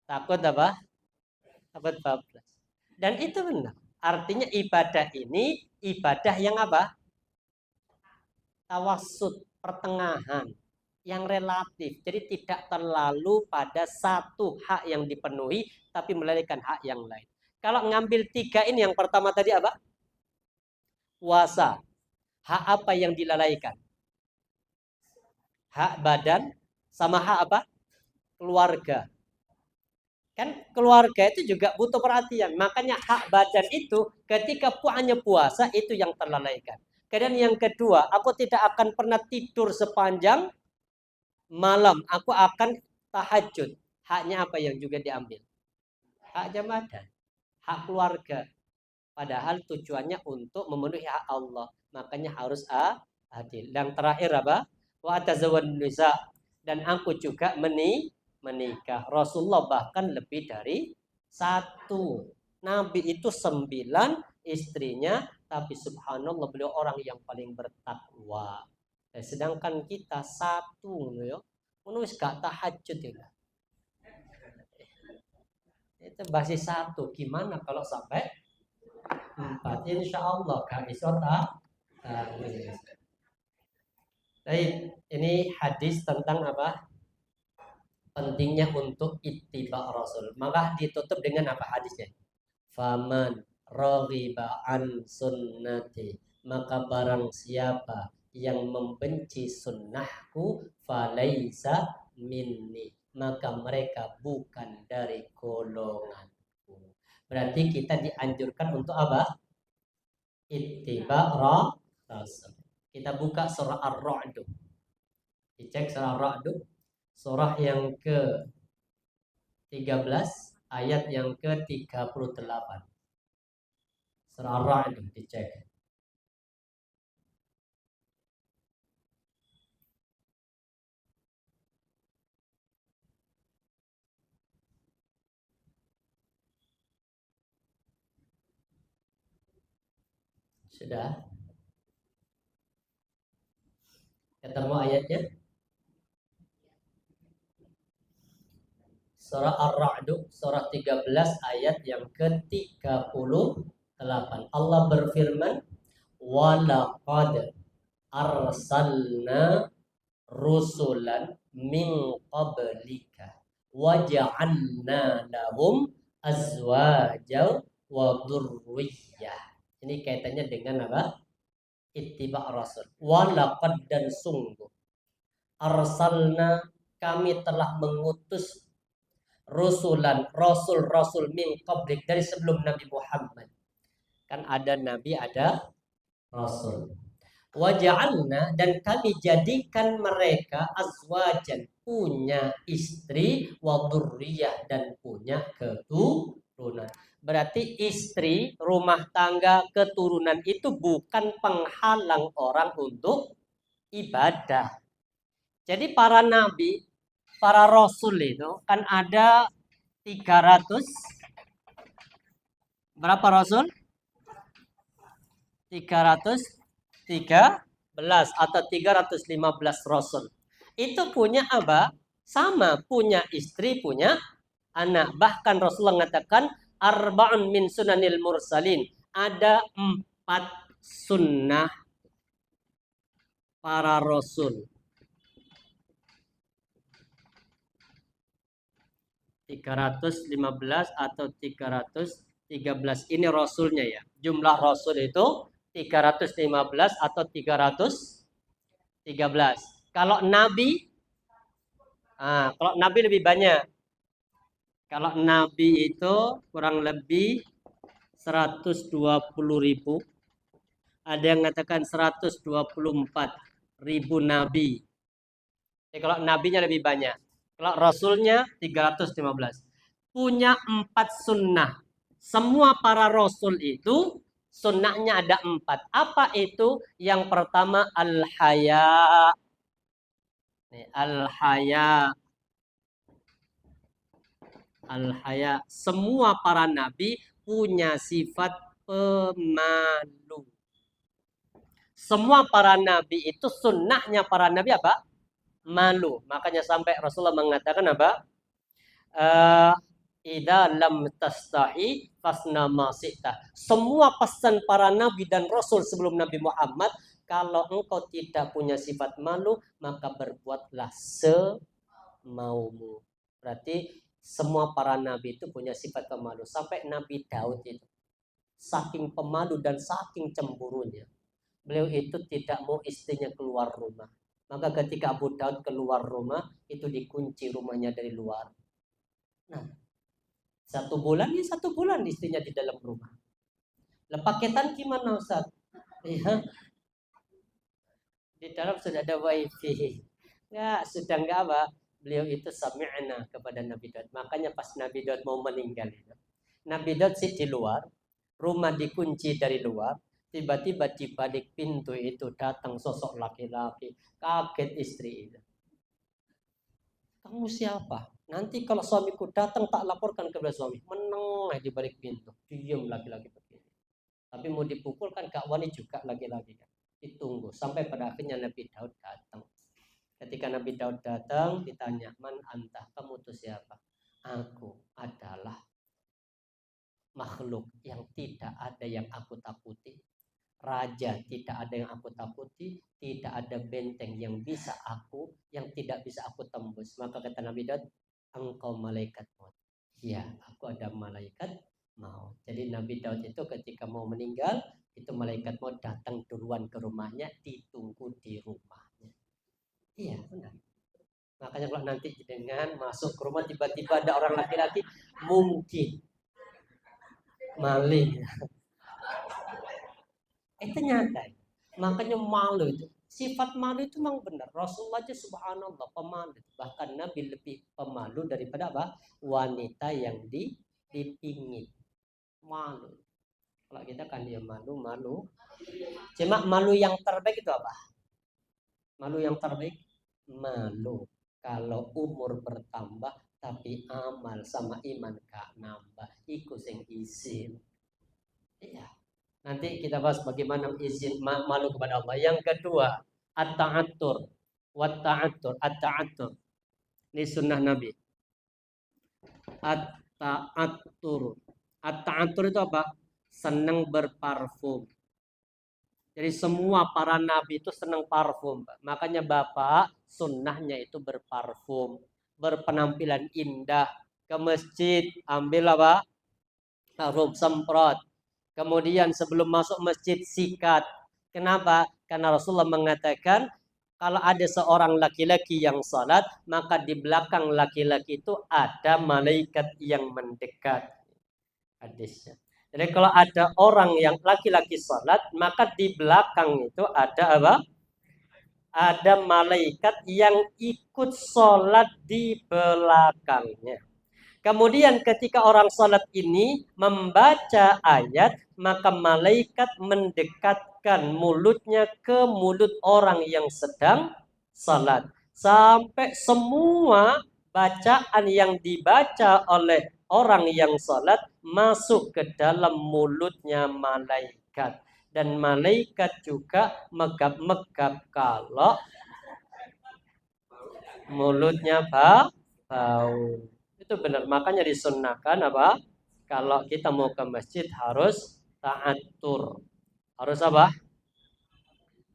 Takut apa? Takut bablas. Dan itu benar. Artinya ibadah ini ibadah yang apa? Tawassut, pertengahan, yang relatif. Jadi tidak terlalu pada satu hak yang dipenuhi, tapi melalaikan hak yang lain. Kalau ngambil tiga ini, yang pertama tadi apa? Puasa. Hak apa yang dilalaikan? Hak badan sama hak apa? Keluarga. Kan keluarga itu juga butuh perhatian. Makanya hak badan itu ketika hanya puasa itu yang terlalaikan. Kemudian yang kedua, aku tidak akan pernah tidur sepanjang malam. Aku akan tahajud. Haknya apa yang juga diambil? Haknya badan. Hak keluarga. Padahal tujuannya untuk memenuhi hak Allah. Makanya harus adil. Yang terakhir apa? Wa atazawwan nisa. Dan aku juga menikah. Rasulullah bahkan lebih dari satu. Nabi itu 9 istrinya, tapi subhanallah beliau orang yang paling bertakwa. Sedangkan kita satu, ya, menulis gak tahajud ya. Itu basis satu. Gimana kalau sampai 4? Insya Allah gak bisa Baik, ini hadis tentang apa? Pentingnya untuk ittiba Rasul. Maka ditutup dengan apa hadisnya? Faman raghiba an sunnati, maka barang siapa yang membenci sunnahku falaisa minni, maka mereka bukan dari golonganku. Berarti kita dianjurkan untuk apa? Ittiba Rasul. Kita buka surah Ar-Ra'd. Dicek surah Ar-Ra'd, surah yang ke-13 ayat yang ke-38. Surah Ar-Ra'd dicek. Sudah? Ketemu ayatnya? Surah Ar-Ra'd, surah 13 ayat yang ke-38. Allah berfirman, "Walaqad arsalna rusulan min qablika waja'alna lahum azwaja wa dzurriyyah." Ini kaitannya dengan apa? Ittiba Rasul. Walaqad, dan sungguh, arsalna, kami telah mengutus rusulan, rasul-rasul min qablik, dari sebelum Nabi Muhammad. Kan ada nabi, ada rasul. Waja'alna, dan kami jadikan mereka azwajan, punya istri, wa dzurriyyah, dan punya keturunan. Berarti istri, rumah tangga, keturunan itu bukan penghalang orang untuk ibadah. Jadi para nabi, para rasul itu kan ada 300 berapa rasul? 313 atau 315 rasul. Itu punya apa? Sama, punya istri, punya anak. Bahkan Rasulullah mengatakan arba'un min sunanil mursalin. Ada 4 sunnah para rasul. 315 atau 313. Ini rasulnya ya. Jumlah rasul itu 315 atau 313. Kalau nabi, kalau nabi lebih banyak. Kalau nabi itu kurang lebih 120.000. Ada yang mengatakan 124.000 nabi. Jadi kalau nabinya lebih banyak. Kalau rasulnya 315. Punya 4 sunnah. Semua para rasul itu sunnahnya ada 4. Apa itu? Yang pertama al-haya. Al-haya. Al-haya. Semua para nabi punya sifat pemalu. Semua para nabi itu sunnahnya para nabi apa? Malu. Makanya sampai Rasulullah mengatakan apa? Idza lam tastahi fasna ma Semua pesan para nabi dan rasul sebelum Nabi Muhammad, kalau engkau tidak punya sifat malu, maka berbuatlah semaumu. Berarti semua para nabi itu punya sifat pemalu. Sampai Nabi Daud itu saking pemalu dan saking cemburunya, beliau itu tidak mau istrinya keluar rumah. Maka ketika Abu Daud keluar rumah, itu dikunci rumahnya dari luar. Nah, 1 bulan istrinya di dalam rumah. Paketan gimana Ustaz? Ya, di dalam sudah ada wifi. Ya, sudah enggak apa. Beliau itu sami'na kepada Nabi Daud. Makanya pas Nabi Daud mau meninggal itu, Nabi Daud sih di luar, rumah dikunci dari luar. Tiba-tiba di balik pintu itu datang sosok laki-laki. Kaget istri itu. Kamu siapa? Nanti kalau suamiku datang tak laporkan kepada suami. Meneng di balik pintu. Diam laki-laki begini. Tapi mau dipukul kan gak wani juga laki-laki kan. Ditunggu sampai pada akhirnya Nabi Daud datang. Ketika Nabi Daud datang ditanya, "Man anta? Kamu itu siapa?" "Aku adalah makhluk yang tidak ada yang aku takuti. Raja tidak ada yang aku takuti, tidak ada benteng yang tidak bisa aku tembus." Maka kata Nabi Daud, "Engkau malaikat maut." "Ya, aku ada malaikat maut." Jadi Nabi Daud itu ketika mau meninggal, itu malaikat maut datang duluan ke rumahnya, ditunggu di rumahnya. Iya, benar. Makanya kalau nanti dengan masuk ke rumah tiba-tiba ada orang laki-laki, mungkin maling. Itu nyata. Makanya malu itu. Sifat malu itu memang benar. Rasulullah aja subhanallah pemalu. Bahkan Nabi lebih pemalu daripada apa? Wanita yang dipingit. Malu. Kalau kita kan dia malu-malu. Cuma malu yang terbaik itu apa? Malu yang terbaik? Malu kalau umur bertambah tapi amal sama iman gak nambah. Iku sing isin. Iya. Nanti kita bahas bagaimana izin malu kepada Allah. Yang kedua, at-ta'attur. Wat-ta'attur, at-ta'attur. Ini sunnah Nabi. At-ta'attur. At-ta'attur itu apa? Senang berparfum. Jadi semua para nabi itu senang parfum. Makanya Bapak sunnahnya itu berparfum. Berpenampilan indah. Ke masjid ambil apa? Harum semprot. Kemudian sebelum masuk masjid sikat. Kenapa? Karena Rasulullah mengatakan kalau ada seorang laki-laki yang salat, maka di belakang laki-laki itu ada malaikat yang mendekat. Hadisnya. Jadi kalau ada orang yang laki-laki salat, maka di belakang itu ada apa? Ada malaikat yang ikut salat di belakangnya. Kemudian ketika orang salat ini membaca ayat, maka malaikat mendekatkan mulutnya ke mulut orang yang sedang salat. Sampai semua bacaan yang dibaca oleh orang yang salat masuk ke dalam mulutnya malaikat. Dan malaikat juga megap-megap kalau mulutnya bau. Itu benar. Makanya disunnahkan apa? Kalau kita mau ke masjid harus ta'atur. Harus apa?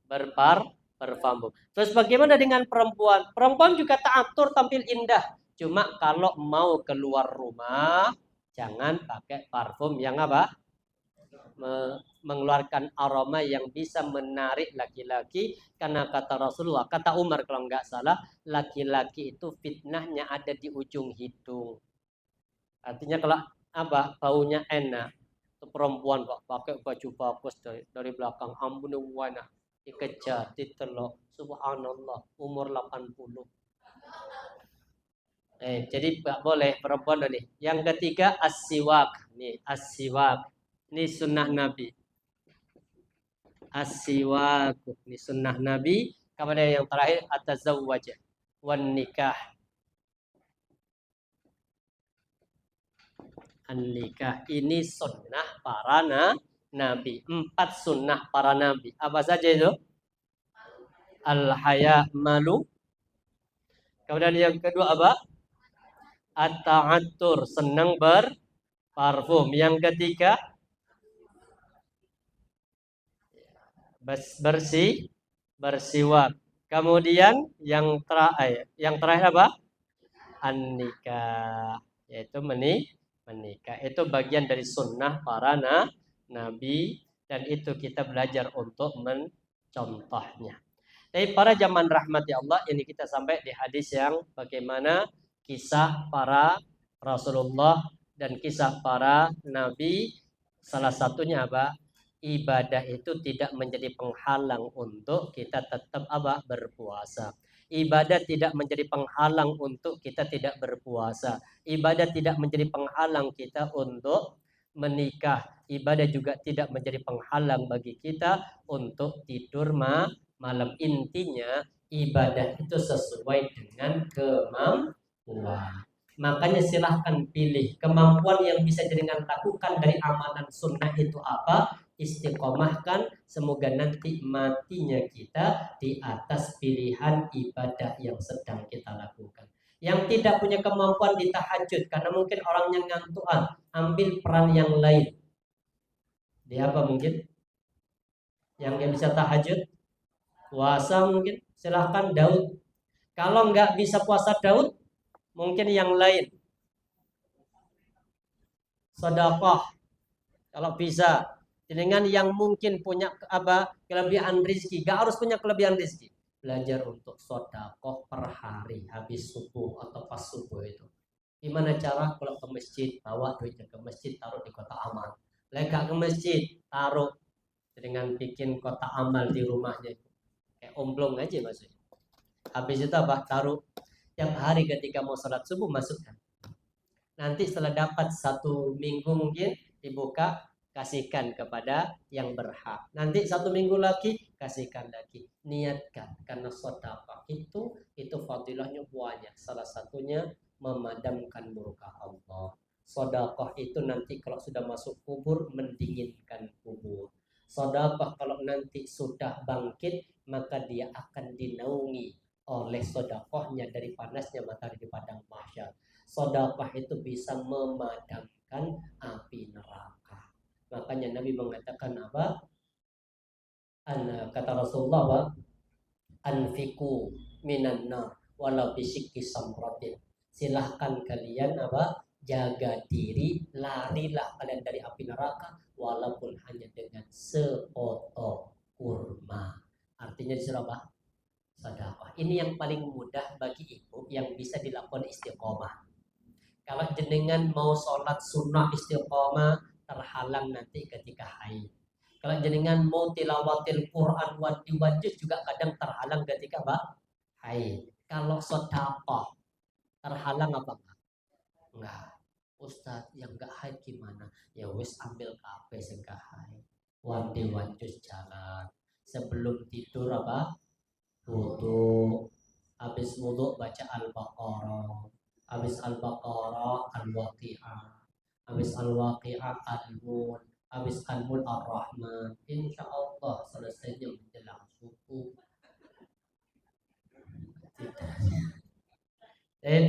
Berparfum. Terus bagaimana dengan perempuan? Perempuan juga ta'atur, tampil indah. Cuma kalau mau keluar rumah, jangan pakai parfum yang apa? Mengeluarkan aroma yang bisa menarik laki-laki. Karena kata Rasulullah, kata Umar kalau nggak salah, laki-laki itu fitnahnya ada di ujung hidung. Artinya kalau apa? Baunya enak. Perempuan kok pakai baju bagus dari belakang, ampun wana dikejar, ditelok, subhanallah, umur 80. Jadi nggak boleh perempuan nih. Yang ketiga as-siwak. Nih as-siwak. Ini sunnah Nabi. As-siwak. Ini sunnah Nabi. Kemudian yang terakhir at-tazawwaj wan nikah. An-nikah ini sunnah para nabi. 4 sunnah para nabi. Apa saja itu? Al-haya malu. Kemudian yang kedua apa? At-ta'attur, senang berparfum. Yang ketiga bersih bersiwak. Kemudian yang terakhir apa? An-nikah, yaitu menikah. Itu bagian dari sunnah para nabi dan itu kita belajar untuk mencontohnya. Tapi para zaman rahmati Allah, ini kita sampai di hadis yang bagaimana kisah para Rasulullah dan kisah para nabi. Salah satunya apa? Ibadah itu tidak menjadi penghalang untuk kita tetap apa? Berpuasa. Ibadah tidak menjadi penghalang untuk kita tidak berpuasa. Ibadah tidak menjadi penghalang kita untuk menikah. Ibadah juga tidak menjadi penghalang bagi kita untuk tidur malam. Intinya ibadah itu sesuai dengan kemampuan. Makanya silahkan pilih kemampuan yang bisa jenengan lakukan dari amalan sunnah itu apa. Istiqomahkan, semoga nanti matinya kita di atas pilihan ibadah yang sedang kita lakukan. Yang tidak punya kemampuan di tahajud karena mungkin orangnya ngantuan, ambil peran yang lain. Dia apa mungkin? Yang dia bisa tahajud, puasa mungkin, silahkan Daud. Kalau nggak bisa puasa Daud, mungkin yang lain. Sedekah, kalau bisa. Dengan yang mungkin punya apa kelebihan rizki, gak harus punya kelebihan rizki. Belajar untuk sedekah per hari habis subuh atau pas subuh itu. Gimana cara? Kalau ke masjid, bawa duitnya ke masjid, taruh di kotak amal. Lega ke masjid, taruh dengan bikin kotak amal di rumahnya. Kayak omblong aja maksudnya. Habis itu apa? Taruh tiap hari ketika mau sholat subuh masukkan. Nanti setelah dapat 1 minggu mungkin dibuka, kasihkan kepada yang berhak. Nanti 1 minggu lagi kasihkan lagi. Niatkan karena sedekah itu fadilahnya banyak. Salah satunya memadamkan murka Allah. Sedekah itu nanti kalau sudah masuk kubur mendinginkan kubur. Sedekah kalau nanti sudah bangkit maka dia akan dinaungi oleh sedekahnya dari panasnya matahari di padang mahsyar. Sedekah itu bisa memadamkan api neraka. Makanya Nabi mengatakan apa? Kata Rasulullah apa? Anfiku minan nar walau bisikki samratin. Silahkan kalian apa? Jaga diri, larilah kalian dari api neraka walaupun hanya dengan sepotong kurma. Artinya disuruh apa? Sedekah. Ini yang paling mudah bagi ibu yang bisa dilakukan istiqomah. Kalau jenengan mau sholat sunnah istiqomah terhalang nanti ketika haid. Kalau jenengan mau tilawatil Quran wajib juga kadang terhalang ketika haid. Kalau sedekah terhalang apa enggak? Enggak. Ustaz yang enggak haid gimana? Ya wis ambil kafe sing haid. Wajib jalan. Sebelum tidur apa? Wudu. Habis wudu baca Al-Baqarah. Habis Al-Baqarah Al-Waqi'ah. Habis Al-Waqi'ah Al-Mulk. Habis Al-Mulk Ar-Rahman. Insya Allah selesainya menjelang subuh. Dan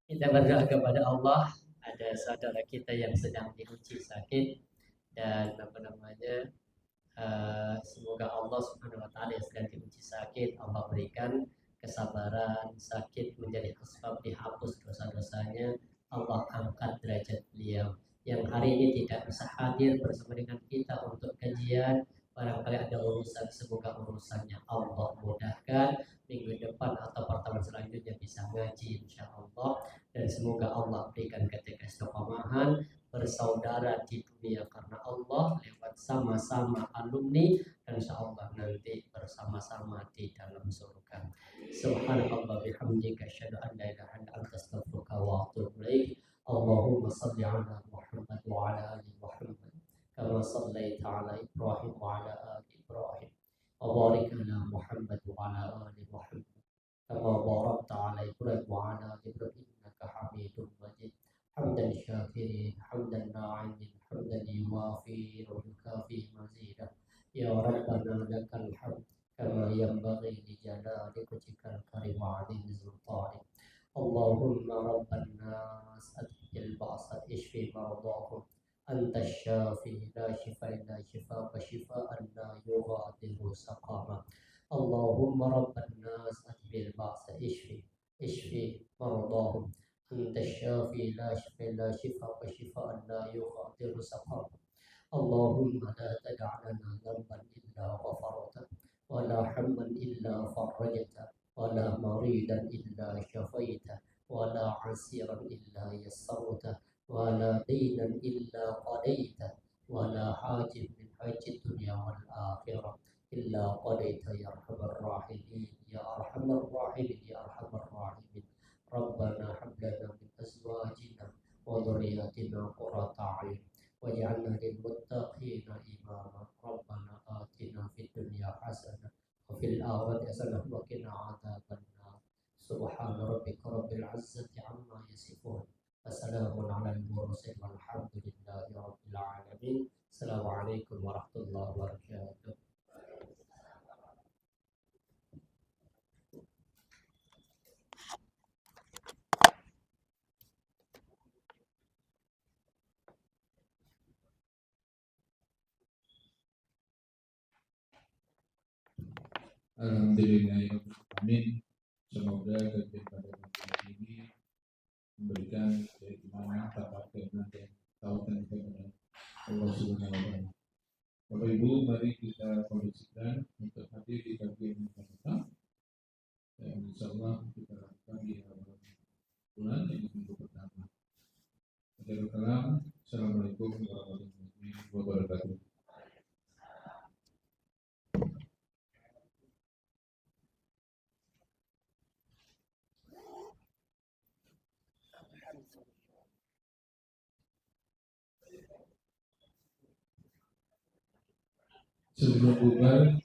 kita berdoa kepada Allah. Ada saudara kita yang sedang diuji sakit dan apa namanya, semoga Allah Subhanahu wa taala yang sedang diuji sakit Allah berikan kesabaran, sakit menjadi sebab dihapus dosa-dosanya, Allah angkat derajat beliau. Yang hari ini tidak bisa hadir bersama dengan kita untuk kajian, barangkali ada urusan, semoga urusannya Allah mudahkan, minggu depan atau pertemuan selanjutnya bisa ngaji insya Allah, dan semoga Allah berikan ketika istiqomahan bersaudara di dunia karena Allah lewat sama-sama alumni dan insya Allah nanti bersama-sama di dalam surga. Subhanallah bihamdika asyhadu an la ilaha illa anta astaghfiruka wa atubu ilaik. Allahumma shalli ala Muhammad wa ala ali Muhammad kama shallaita ala Ibrahim wa ala ali Ibrahim wa barik ala Muhammad wa ala ali Muhammad kama barakta ala Ibrahim wa ala ali Ibrahim innaka Hamidum Majid. حمدا شاكرين حمدا ناعمين حمدا يوافي ويكافي مزيدا يا ربنا لك الحمد كما ينبغي لجلال وجهك الكريم وعظيم سلطانك. اللهم رب الناس أذهب البأس اشف مرضاهم أنت الشافي لا شفاء إلا شفاءك شفاء لا يغادر سقما. اللهم رب الناس أذهب البأس اشف مرضاهم أنت الشافي لا شفاء إلا شفاءك شفاء لا يغادر سقما. اللهم لا تدع لنا ذنبا إلا غفرته ولا هما إلا فرجته ولا مريضا إلا شفيته ولا عسيرا إلا يسرته ولا دينا إلا قضيته ولا حاج من حاج الدنيا والآخرة إلا قضيت يا أرحم الراحمين يا أرحم الراحمين يا أرحم الراحمين. ربنا هب لنا من أزواجنا وذرياتنا قرة أعين واجعلنا للمتقين إماما. ربنا آتنا في الدنيا حسنة وفي الآخرة حسنة وقنا عذاب النار. سبحان ربك رب العزة عما يصفون وسلام على المرسلين والحمد لله رب العالمين. السلام عليكم ورحمة الله وبركاته. Alhamdulillahirrahmanirrahim. Semoga kajian pada malam ini memberikan keimanan, tafakuran dan tauhid kepada Allah Subhanahu wa taala. Bapak Ibu, mari kita kondisikan untuk hadir di kajian yang akan datang. Dan insyaallah kita lakukan di awal bulan ini minggu pertama. Assalamualaikum warahmatullahi wabarakatuh. Sebelum bubar